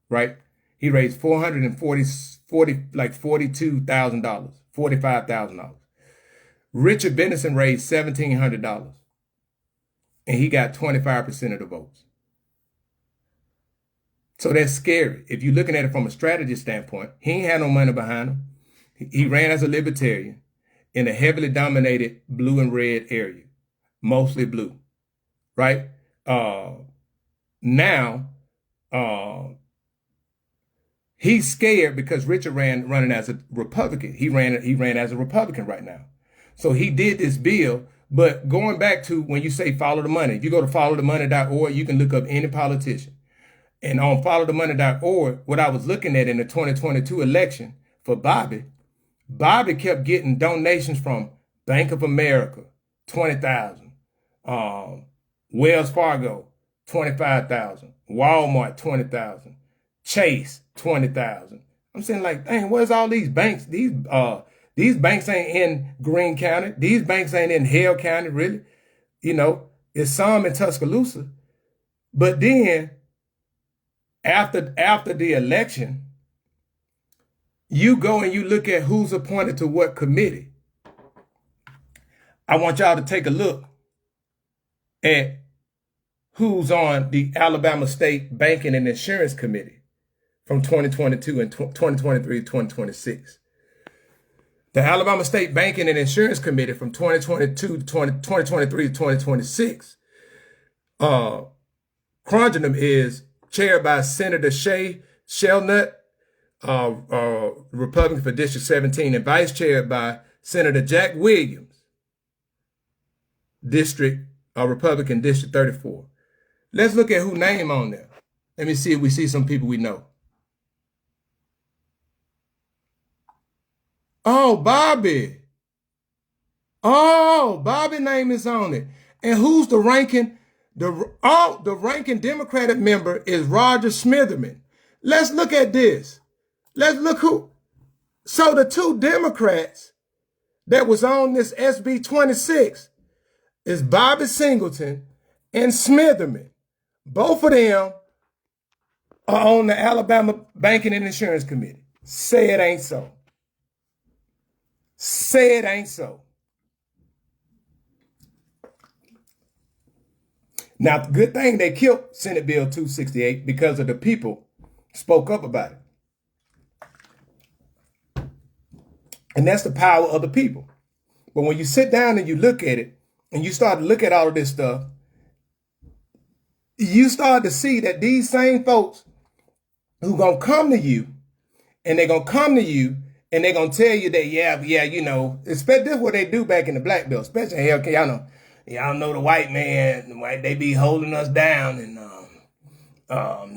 right? He raised $42,000, $45,000. Richard Bennison raised $1,700, and he got 25% of the votes. So that's scary. If you're looking at it from a strategy standpoint, he ain't had no money behind him. He ran as a libertarian in a heavily dominated blue and red area, mostly blue, right? Now, he's scared because Richard running as a Republican. He ran as a Republican right now. So he did this bill. But going back to when you say follow the money, if you go to followthemoney.org, you can look up any politician. And on followthemoney.org, what I was looking at in the 2022 election for Bobby kept getting donations from Bank of America, $20,000, Wells Fargo, $25,000, Walmart, $20,000, Chase, $20,000. I'm saying, like, dang, where's all these banks? These banks ain't in Greene County. These banks ain't in Hale County, really. You know, it's some in Tuscaloosa. But then, after the election, you go and you look at who's appointed to what committee. I want y'all to take a look at who's on the Alabama State Banking and Insurance Committee from 2022 and 2023 to 2026. The Alabama State Banking and Insurance Committee from 2022 to 2023 to 2026. Crongenham is chaired by Senator Shay Shelnut, Republican for District 17, and vice chaired by Senator Jack Williams, Republican District 34. Let's look at who name on there. Let me see if we see some people we know. Oh, Bobby. Oh, Bobby name is on it. And who's the ranking? The ranking Democratic member is Roger Smitherman. Let's look at this. Let's look who. So the two Democrats that was on this SB 26 is Bobby Singleton and Smitherman. Both of them are on the Alabama Banking and Insurance Committee. Say it ain't so. Say it ain't so. Now, good thing they killed Senate Bill 268 because of the people spoke up about it. And that's the power of the people. But when you sit down and you look at it and you start to look at all of this stuff, you start to see that these same folks who gonna come to you and they're gonna come to you and they're going to tell you that, yeah, you know, especially this is what they do back in the black belt, especially in healthcare. Y'all know the white man, they be holding us down. And,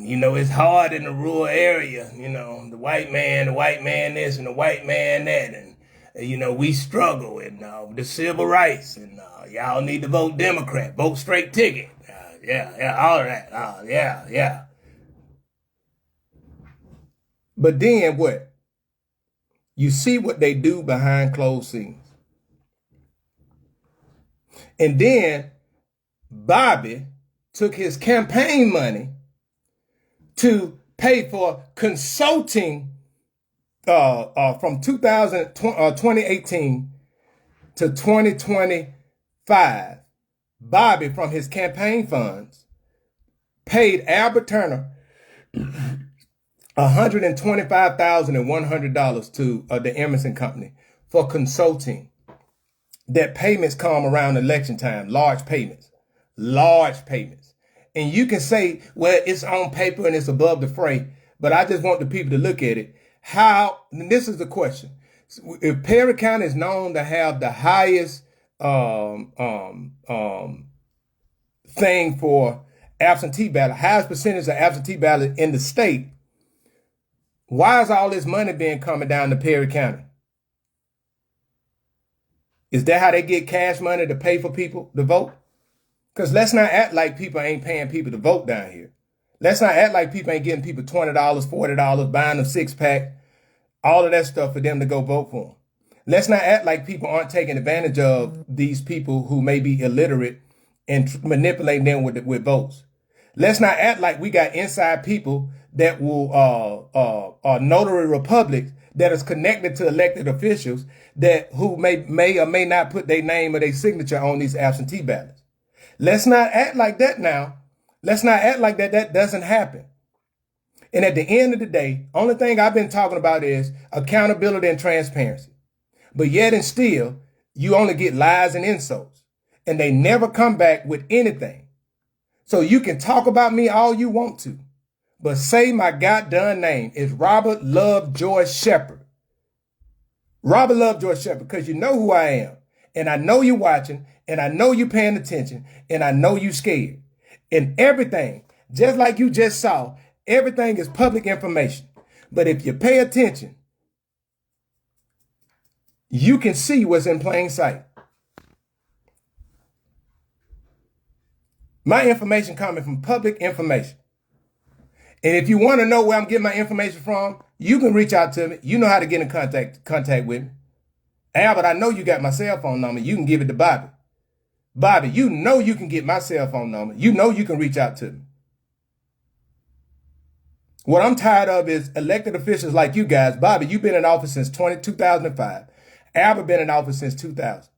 you know, it's hard in the rural area. You know, the white man this and the white man that. And, you know, we struggle and the civil rights. And y'all need to vote Democrat, vote straight ticket. All of that. Yeah. But then what? You see what they do behind closed scenes. And then Bobby took his campaign money to pay for consulting from 2018 to 2025. Bobby, from his campaign funds, paid Albert Turner $125,100 to the Emerson Company for consulting. That payments come around election time, large payments. And you can say, well, it's on paper and it's above the fray, but I just want the people to look at it. And this is the question. If Perry County is known to have the highest thing for absentee ballot, highest percentage of absentee ballot in the state, why is all this money being coming down to Perry County? Is that how they get cash money to pay for people to vote? Because let's not act like people ain't paying people to vote down here. Let's not act like people ain't getting people $20, $40, buying them six-pack, all of that stuff for them to go vote for them. Let's not act like people aren't taking advantage of these people who may be illiterate and manipulating them with votes. Let's not act like we got inside people that will notary republics that is connected to elected officials who may or may not put their name or their signature on these absentee ballots. Let's not act like that now. Let's not act like that doesn't happen. And at the end of the day, only thing I've been talking about is accountability and transparency. But yet and still, you only get lies and insults, and they never come back with anything. So you can talk about me all you want to, but say my goddamn name is Robert Love George Shepherd. Robert Love George Shepherd, because you know who I am. And I know you're watching, and I know you're paying attention, and I know you're scared. And everything, just like you just saw, everything is public information. But if you pay attention, you can see what's in plain sight. My information coming from public information. And if you want to know where I'm getting my information from, you can reach out to me. You know how to get in contact with me. Albert, I know you got my cell phone number. You can give it to Bobby. Bobby, you know you can get my cell phone number. You know you can reach out to me. What I'm tired of is elected officials like you guys. Bobby, you've been in office since 2005. Albert been in office since 2000.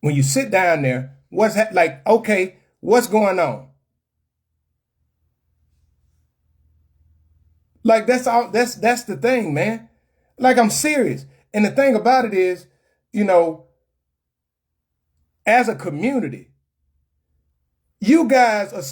When you sit down there, okay, what's going on? Like, that's the thing, man. Like, I'm serious. And the thing about it is, as a community, you guys are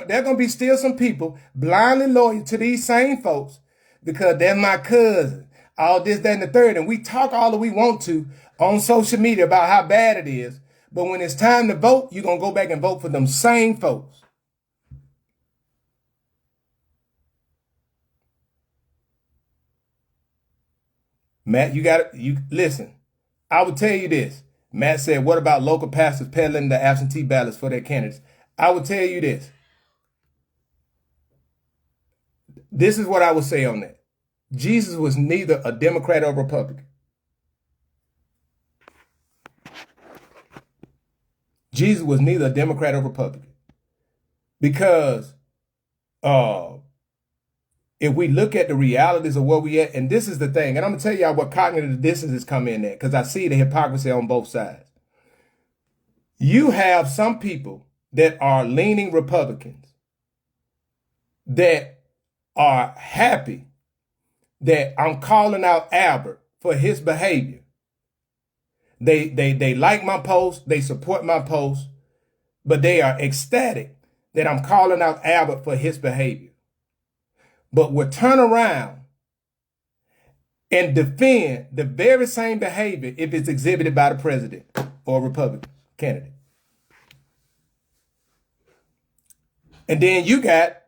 there going to be still some people blindly loyal to these same folks because they're my cousin, all this, that, and the third. And we talk all that we want to on social media about how bad it is. But when it's time to vote, you're going to go back and vote for them same folks. Matt, listen, I would tell you this. Matt said, what about local pastors peddling the absentee ballots for their candidates? I would tell you this. This is what I would say on that. Jesus was neither a Democrat or Republican. Jesus was neither a Democrat or Republican. Because if we look at the realities of where we at, and this is the thing, and I'm going to tell y'all what cognitive dissonance come in at, because I see the hypocrisy on both sides. You have some people that are leaning Republicans that are happy that I'm calling out Albert for his behavior. They like my post, they support my post, but they are ecstatic that I'm calling out Albert for his behavior. But will turn around and defend the very same behavior if it's exhibited by the president or a Republican candidate. And then you got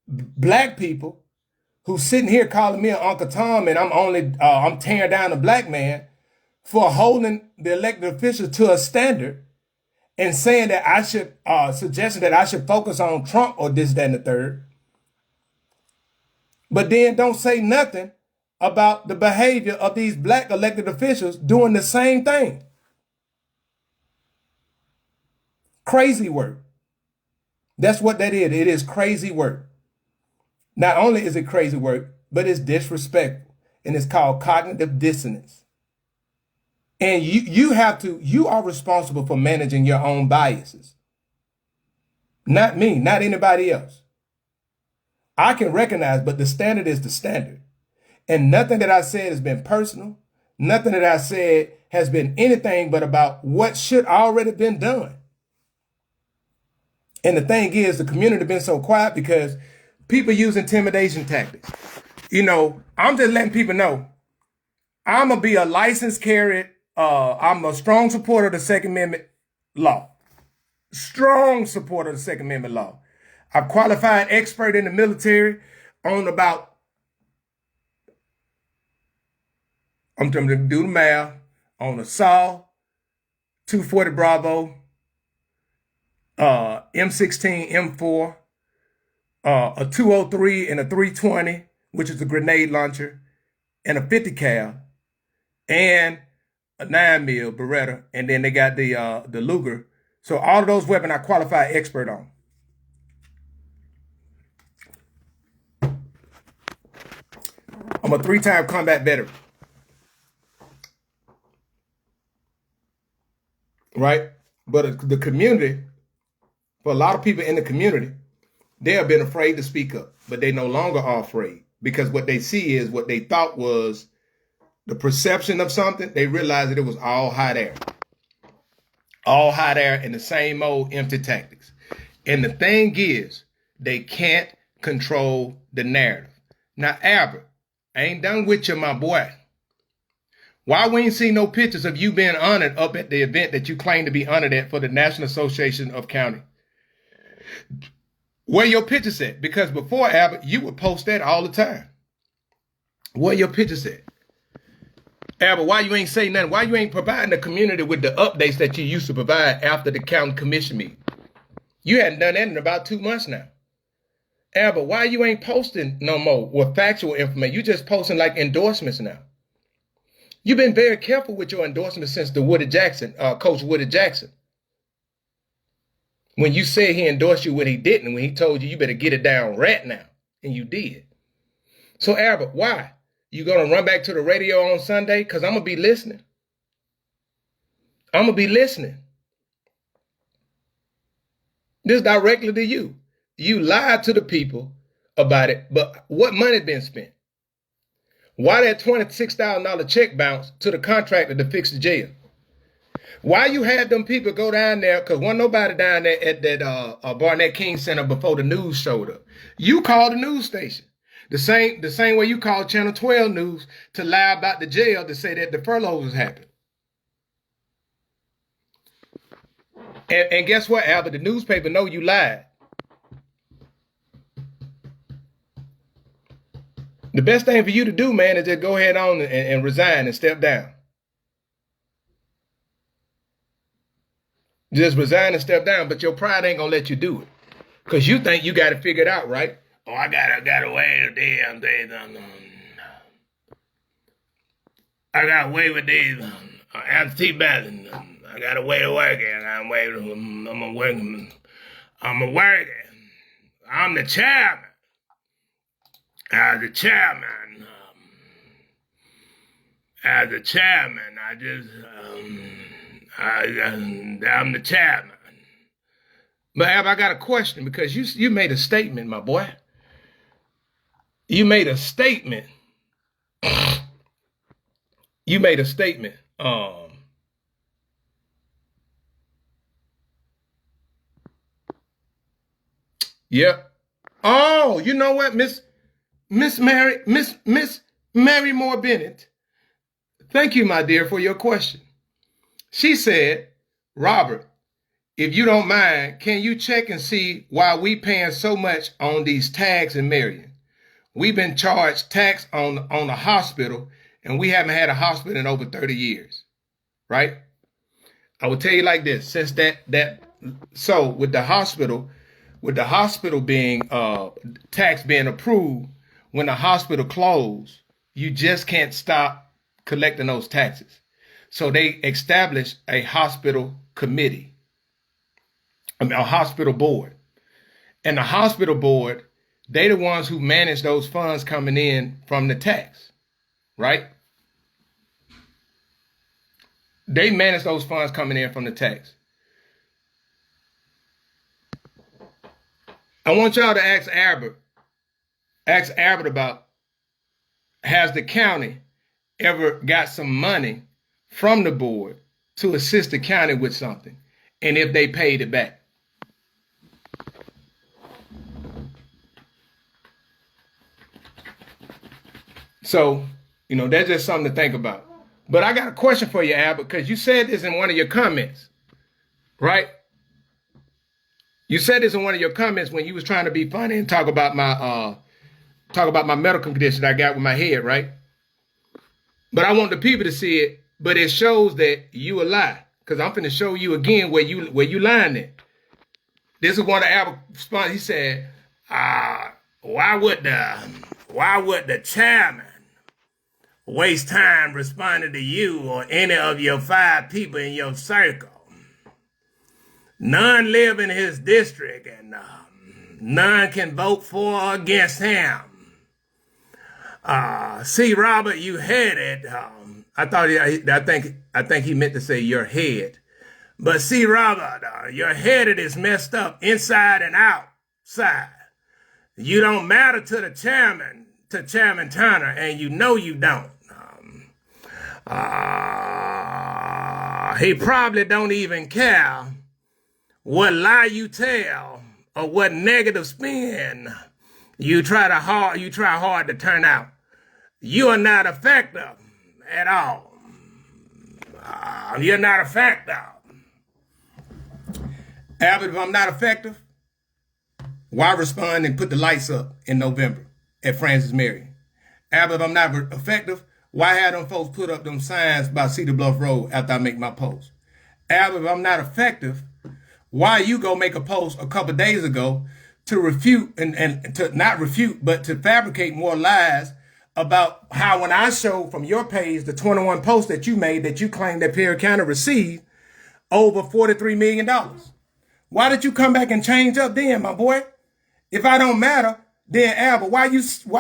black people who's sitting here calling me an Uncle Tom, and I'm tearing down a black man for holding the elected officials to a standard and saying that I should, suggesting that I should focus on Trump or this, that, and the third. But then don't say nothing about the behavior of these black elected officials doing the same thing. Crazy work. That's what that is. It is crazy work. Not only is it crazy work, but it's disrespectful. And it's called cognitive dissonance. And you are responsible for managing your own biases. Not me, not anybody else. I can recognize, but the standard is the standard. And nothing that I said has been personal. Nothing that I said has been anything but about what should already been done. And the thing is, the community been so quiet because people use intimidation tactics. You know, I'm just letting people know I'm going to be a licensed carrier. I'm a strong supporter of the Second Amendment law. Strong supporter of the Second Amendment law. I'm qualified expert in the military on about, I'm going to do the math, on assault, 240 Bravo, M16, M4, a 203 and a 320, which is a grenade launcher, and a 50 cal, and a 9mm Beretta, and then they got the Luger. So all of those weapons I qualified expert on. I'm a 3-time combat veteran. Right? But the community, for a lot of people in the community, they have been afraid to speak up, but they no longer are afraid because what they see is what they thought was the perception of something. They realized that it was all hot air. All hot air and the same old empty tactics. And the thing is, they can't control the narrative. Now, Albert, I ain't done with you, my boy. Why we ain't seen no pictures of you being honored up at the event that you claim to be honored at for the National Association of County? Where your pictures at? Because before, Albert, you would post that all the time. Where your pictures at? Albert, why you ain't saying nothing? Why you ain't providing the community with the updates that you used to provide after the county commission meeting? You hadn't done that in about 2 months now. Albert, why you ain't posting no more with factual information? You just posting like endorsements now. You've been very careful with your endorsements since the Woody Jackson, Coach Woody Jackson. When you said he endorsed you when he didn't, when he told you better get it down right now, and you did. So Albert, why? You gonna run back to the radio on Sunday? Because I'm gonna be listening. I'm gonna be listening. This directly to you. You lied to the people about it, but what money been spent? Why that $26,000 check bounced to the contractor to fix the jail? Why you had them people go down there? Because wasn't nobody down there at that Barnett King Center before the news showed up. You called the news station. The same way you called Channel 12 News to lie about the jail to say that the furloughs was happening. And guess what, Albert? The newspaper know you lied. The best thing for you to do, man, is just go ahead on and resign and step down. Just resign and step down, but your pride ain't gonna let you do it. Because you think you got it figured out, right? Oh, I gotta wait a damn day. I gotta wait with these absentee ballots. I gotta wait to work and I'm waiting. I'm working. I'm the chairman. As the chairman, I'm the chairman. But Ab, I got a question because you made a statement, my boy. You made a statement. You made a statement. Yep. Oh, you know what, Miss Mary Moore Bennett. Thank you, my dear, for your question. She said, Robert, if you don't mind, can you check and see why we paying so much on these tags in Marion? We've been charged tax on a hospital, and we haven't had a hospital in over 30 years, right? I will tell you like this, since so with the hospital being tax being approved, when the hospital closed, you just can't stop collecting those taxes. So they established a hospital committee, a hospital board. And the hospital board, they the ones who manage those funds coming in from the tax, right? They manage those funds coming in from the tax. I want y'all to ask Albert about, has the county ever got some money from the board to assist the county with something, and if they paid it back? So, that's just something to think about. But I got a question for you, Albert, because you said this in one of your comments, right? You said this in one of your comments when you was trying to be funny and talk about my medical condition I got with my head, right? But I want the people to see it, but it shows that you a lie, because I'm finna show you again where you lying at. This is one of Albert's response. He said, why would the chairman waste time responding to you or any of your 5 people in your circle? None live in his district, and none can vote for or against him. See, Robert, you headed. I think he meant to say your head. But see, Robert, your headed is messed up inside and outside. You don't matter to the chairman, to Chairman Turner, and you know you don't. He probably don't even care what lie you tell or what negative spin you try hard to turn out. You are not effective at all. You're not effective. Albert, if I'm not effective, why respond and put the lights up in November at Francis Marion? Albert, if I'm not effective, why have them folks put up them signs by Cedar Bluff Road after I make my post? Albert, if I'm not effective, why you go make a post a couple days ago to refute and to not refute, but to fabricate more lies about how when I show from your page the 21 posts that you made that you claim that Perry County received over $43 million? Why did you come back and change up then, my boy? If I don't matter, then Albert, why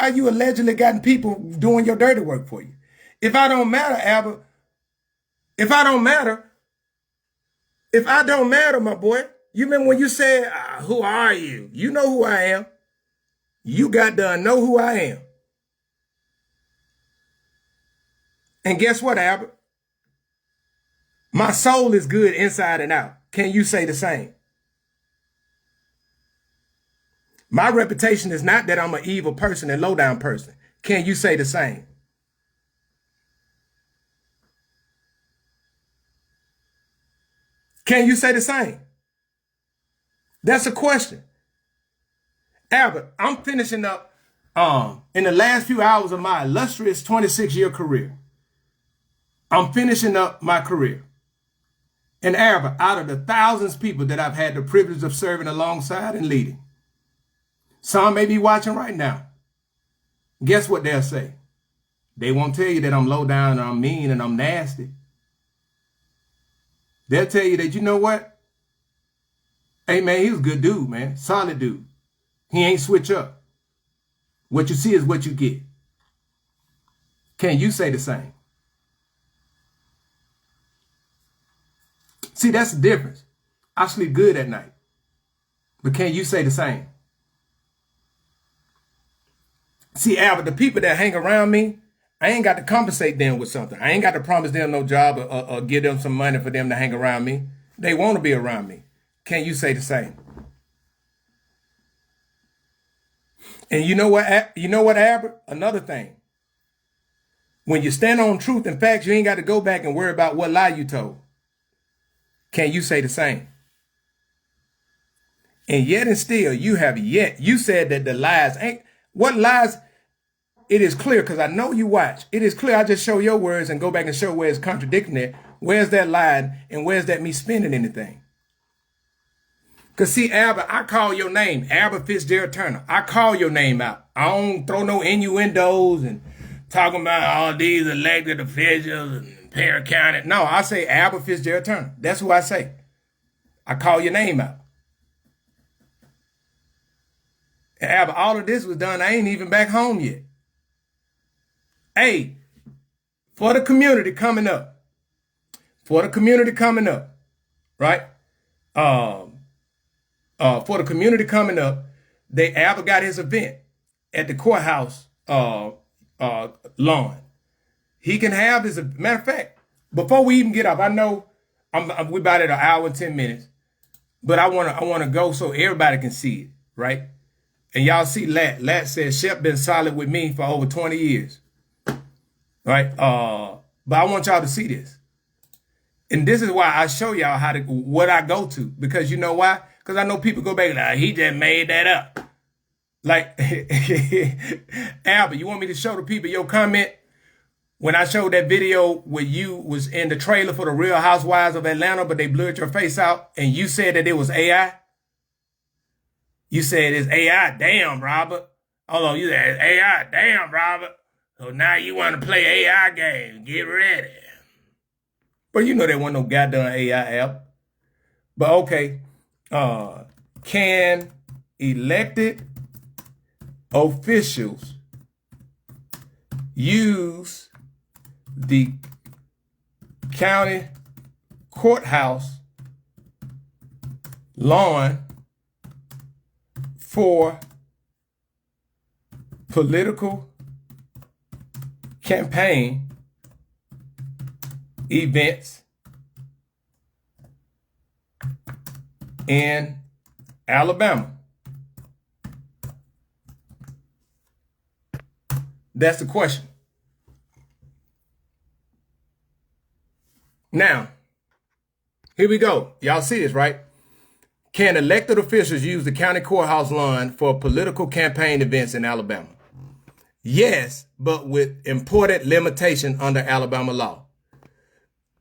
you allegedly gotten people doing your dirty work for you? If I don't matter, Albert, if I don't matter, my boy, you remember when you said, who are you? You know who I am. You got to know who I am. And guess what, Albert? My soul is good inside and out. Can you say the same? My reputation is not that I'm an evil person and low down person. Can you say the same? Can you say the same? That's a question. Albert, I'm finishing up in the last few hours of my illustrious 26-year career. I'm finishing up my career. And Albert, out of the thousands of people that I've had the privilege of serving alongside and leading, some may be watching right now. Guess what they'll say? They won't tell you that I'm low down and I'm mean and I'm nasty. They'll tell you that, you know what? Hey, man, he was a good dude, man. Solid dude. He ain't switch up. What you see is what you get. Can you say the same? See, that's the difference. I sleep good at night. But can you say the same? See, Albert, the people that hang around me, I ain't got to compensate them with something. I ain't got to promise them no job or give them some money for them to hang around me. They want to be around me. Can you say the same? And you know what, Albert? Another thing. When you stand on truth and facts, you ain't got to go back and worry about what lie you told. Can you say the same? And yet and still, you said that the lies ain't, what lies? It is clear, because I know you watch. It is clear. I just show your words and go back and show where it's contradicting it. Where's that lie and where's that me spending anything? Because see, Albert, I call your name, Albert Fitzgerald Turner. I call your name out. I don't throw no innuendos and talking about all these elected officials in Perry County. No, I say Albert Fitzgerald Turner. That's who I say. I call your name out. And Albert, all of this was done. I ain't even back home yet. Hey, for the community coming up, right? For the community coming up, Albert got his event at the courthouse lawn. He can have his, matter of fact, before we even get up, I know we about at an hour and 10 minutes, but I want to go so everybody can see it, right? And y'all see Lat. Lat says Shep been solid with me for over 20 years, right? But I want y'all to see this. And this is why I show y'all what I go to, because you know why? Because I know people go back like, he just made that up. Like, Albert, you want me to show the people your comment? When I showed that video where you was in the trailer for the Real Housewives of Atlanta, but they blurred your face out, and you said that it was AI? You said it's AI. Damn, Robert. Hold on, you said it's AI. Damn, Robert. So now you want to play AI game. Get ready. But you know there wasn't no goddamn AI app. But okay. Can elected officials use the county courthouse lawn for political campaign events in Alabama? That's the question. Now, here we go. Y'all see this, right? Can elected officials use the county courthouse lawn for political campaign events in Alabama? Yes, but with important limitation under Alabama law.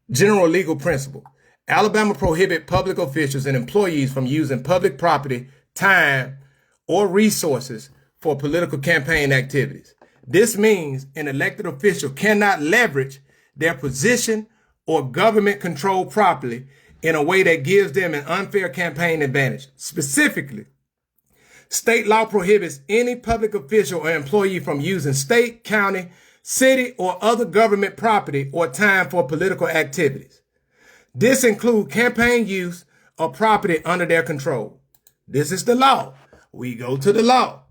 General legal principle. Alabama prohibits public officials and employees from using public property, time, or resources for political campaign activities. This means an elected official cannot leverage their position or government control properly in a way that gives them an unfair campaign advantage. Specifically, state law prohibits any public official or employee from using state, county, city, or other government property or time for political activities. This includes campaign use of property under their control. This is the law. We go to the law.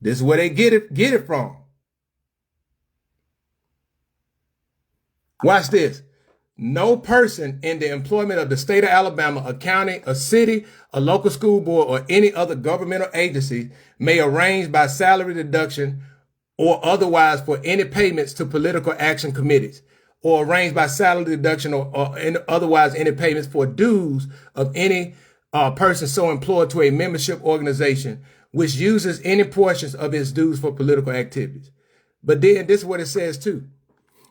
This is where they get it from. Watch this. No person in the employment of the state of Alabama, a county, a city, a local school board, or any other governmental agency may arrange by salary deduction or otherwise for any payments to political action committees, or arrange by salary deduction or otherwise any payments for dues of any person so employed to a membership organization which uses any portions of its dues for political activities. But then this is what it says too.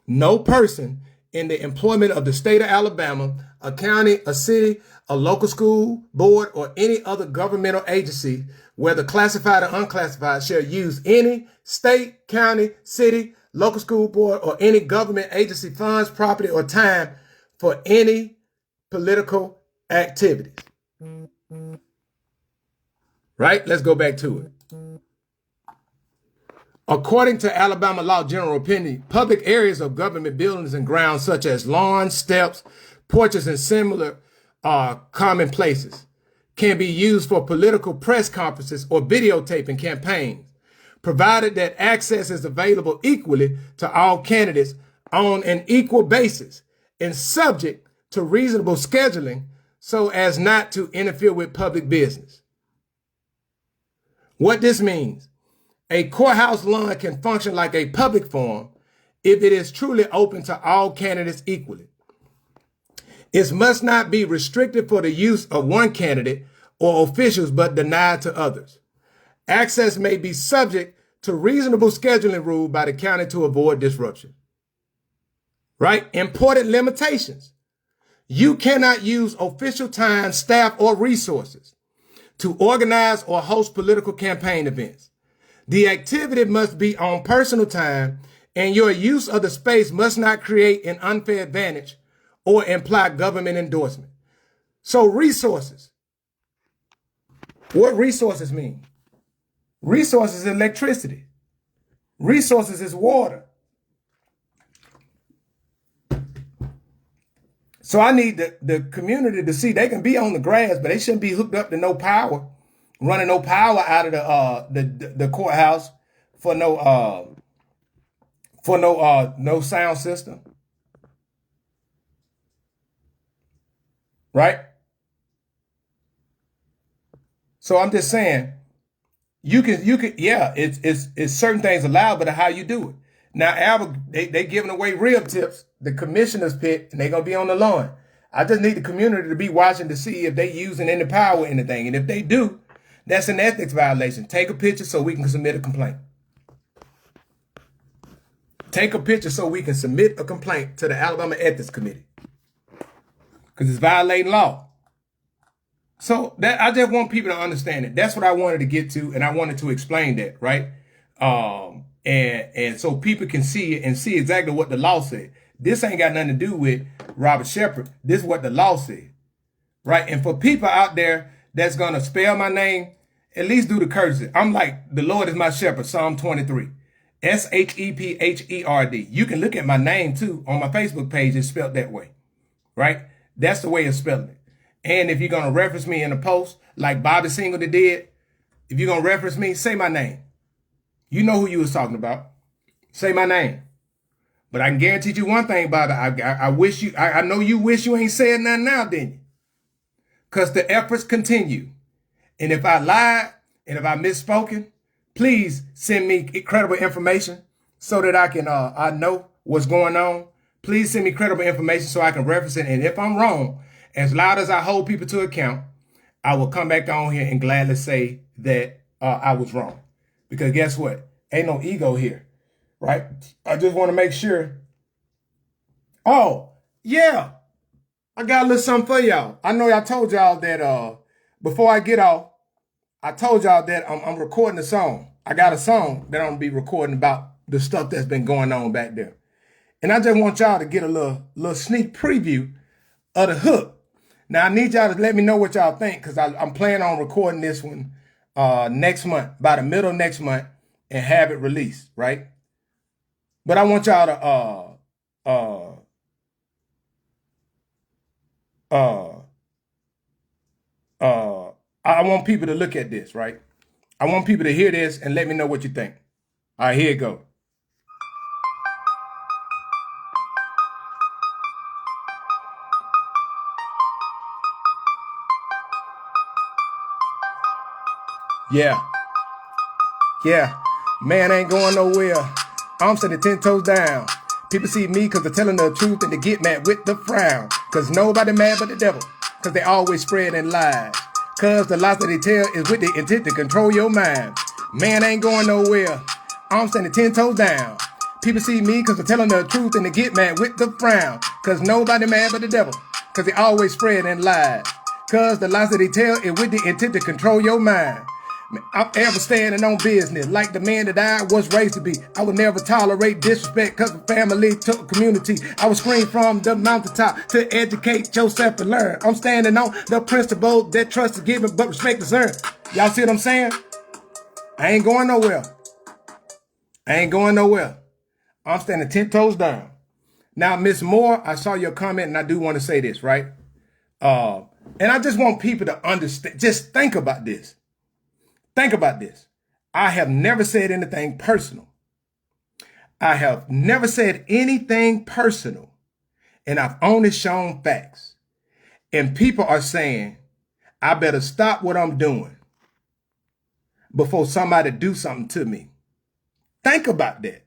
No person in the employment of the state of Alabama, a county, a city, a local school board, or any other governmental agency, whether classified or unclassified, shall use any state, county, city, local school board, or any government agency funds, property, or time for any political activities. Right? Let's go back to it. According to Alabama law general opinion, public areas of government buildings and grounds such as lawns, steps, porches, and similar common places can be used for political press conferences or videotaping campaigns, provided that access is available equally to all candidates on an equal basis and subject to reasonable scheduling so as not to interfere with public business. What this means: a courthouse lawn can function like a public forum if it is truly open to all candidates equally. It must not be restricted for the use of one candidate or officials but denied to others. Access may be subject to reasonable scheduling rule by the county to avoid disruption. Right? Important limitations. You cannot use official time, staff, or resources to organize or host political campaign events. The activity must be on personal time, and your use of the space must not create an unfair advantage or imply government endorsement. So resources. What resources mean? Resources is electricity. Resources is water. So I need the community to see they can be on the grass, but they shouldn't be hooked up to no power, running no power out of the courthouse for no sound system. Right? So I'm just saying, you can, yeah, it's certain things allowed, but how you do it. Now, Albert, they giving away rib tips, the commissioners pick, and they're going to be on the lawn. I just need the community to be watching to see if they using any power or anything. And if they do, that's an ethics violation. Take a picture so we can submit a complaint. Take a picture so we can submit a complaint to the Alabama Ethics Committee. Because it's violating law. So that I just want people to understand it. That's what I wanted to get to, and I wanted to explain that, right? And so people can see it and see exactly what the law said. This ain't got nothing to do with Robert Shepard. This is what the law said, right? And for people out there that's gonna spell my name, at least do the courtesy. I'm like, the Lord is my shepherd, Psalm 23. Shepherd. You can look at my name too on my Facebook page. It's spelled that way, right? That's the way it's spelling it. And if you're going to reference me in a post like Bobby Singleton did, if you're going to reference me, say my name. You know who you was talking about. Say my name. But I can guarantee you one thing, Bobby. I know you wish you ain't said nothing now, didn't you? Because the efforts continue. And if I lied and if I misspoken, please send me credible information so that I can I know what's going on. Please send me credible information so I can reference it. And if I'm wrong, as loud as I hold people to account, I will come back on here and gladly say that I was wrong. Because guess what? Ain't no ego here, right? I just want to make sure. Oh, yeah. I got a little something for y'all. I know I told y'all that before I get off, I told y'all that I'm recording a song. I got a song that I'm going to be recording about the stuff that's been going on back there. And I just want y'all to get a little sneak preview of the hook. Now, I need y'all to let me know what y'all think, because I'm planning on recording this one next month, by the middle of next month, and have it released, right? But I want y'all to I want people to look at this, right? I want people to hear this and let me know what you think. All right, here it goes. Yeah. Man ain't going nowhere. I'm sitting 10 toes down. People see me because they're telling the truth and they get mad with the frown. Because nobody mad but the devil. Because they always spreading lies. Because the lies that they tell is with the intent to control your mind. Man ain't going nowhere. I'm standing 10 toes down. People see me because they're telling the truth and they get mad with the frown. Because nobody mad but the devil. Because they always spreading lies. Because the lies that they tell is with the intent to control your mind. I'm ever standing on business like the man that I was raised to be. I would never tolerate disrespect because of family to community. I would scream from the mountaintop to educate yourself and learn. I'm standing on the principle that trust is given but respect is earned. Y'all see what I'm saying? I ain't going nowhere. I'm standing 10 toes down. Now, Miss Moore, I saw your comment and I do want to say this, right? And I just want people to understand. Just think about this. Think about this. I have never said anything personal. And I've only shown facts. And people are saying, I better stop what I'm doing before somebody do something to me. Think about that.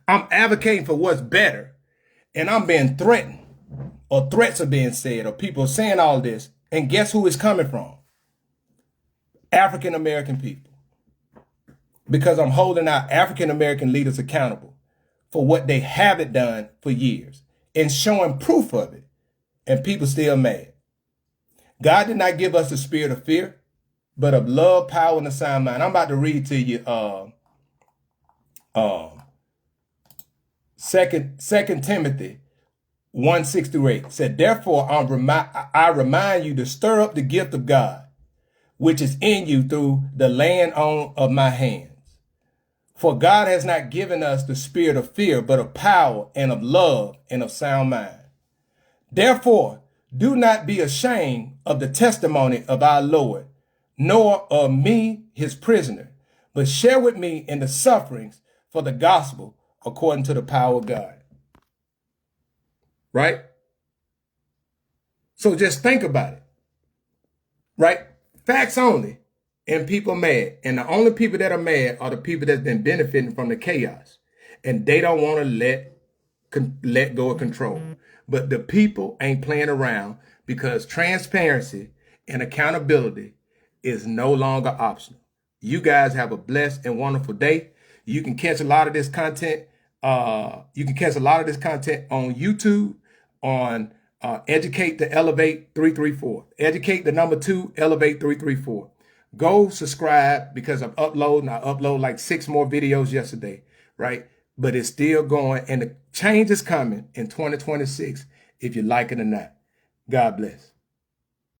I'm advocating for what's better, and I'm being threatened, or threats are being said, or people are saying all this. And guess who it's coming from? African American people. Because I'm holding our African American leaders accountable for what they haven't done for years and showing proof of it. And people still mad. God did not give us the spirit of fear, but of love, power, and a sound mind. I'm about to read to you Second Timothy 1:6-8 said, therefore I remind you to stir up the gift of God, which is in you through the laying on of my hands. For God has not given us the spirit of fear, but of power and of love and of sound mind. Therefore, do not be ashamed of the testimony of our Lord, nor of me, his prisoner, but share with me in the sufferings for the gospel according to the power of God. Right? So just think about it. Right? Facts only. And people mad. And the only people that are mad are the people that's been benefiting from the chaos. And they don't want to let go of control. But the people ain't playing around because transparency and accountability is no longer optional. You guys have a blessed and wonderful day. You can catch a lot of this content. You can catch a lot of this content on YouTube, on Educate to Elevate 334. Educate the number 2, Elevate 334. Go subscribe because I'm uploading. I upload like 6 more videos yesterday, right? But it's still going, and the change is coming in 2026, if you like it or not. God bless.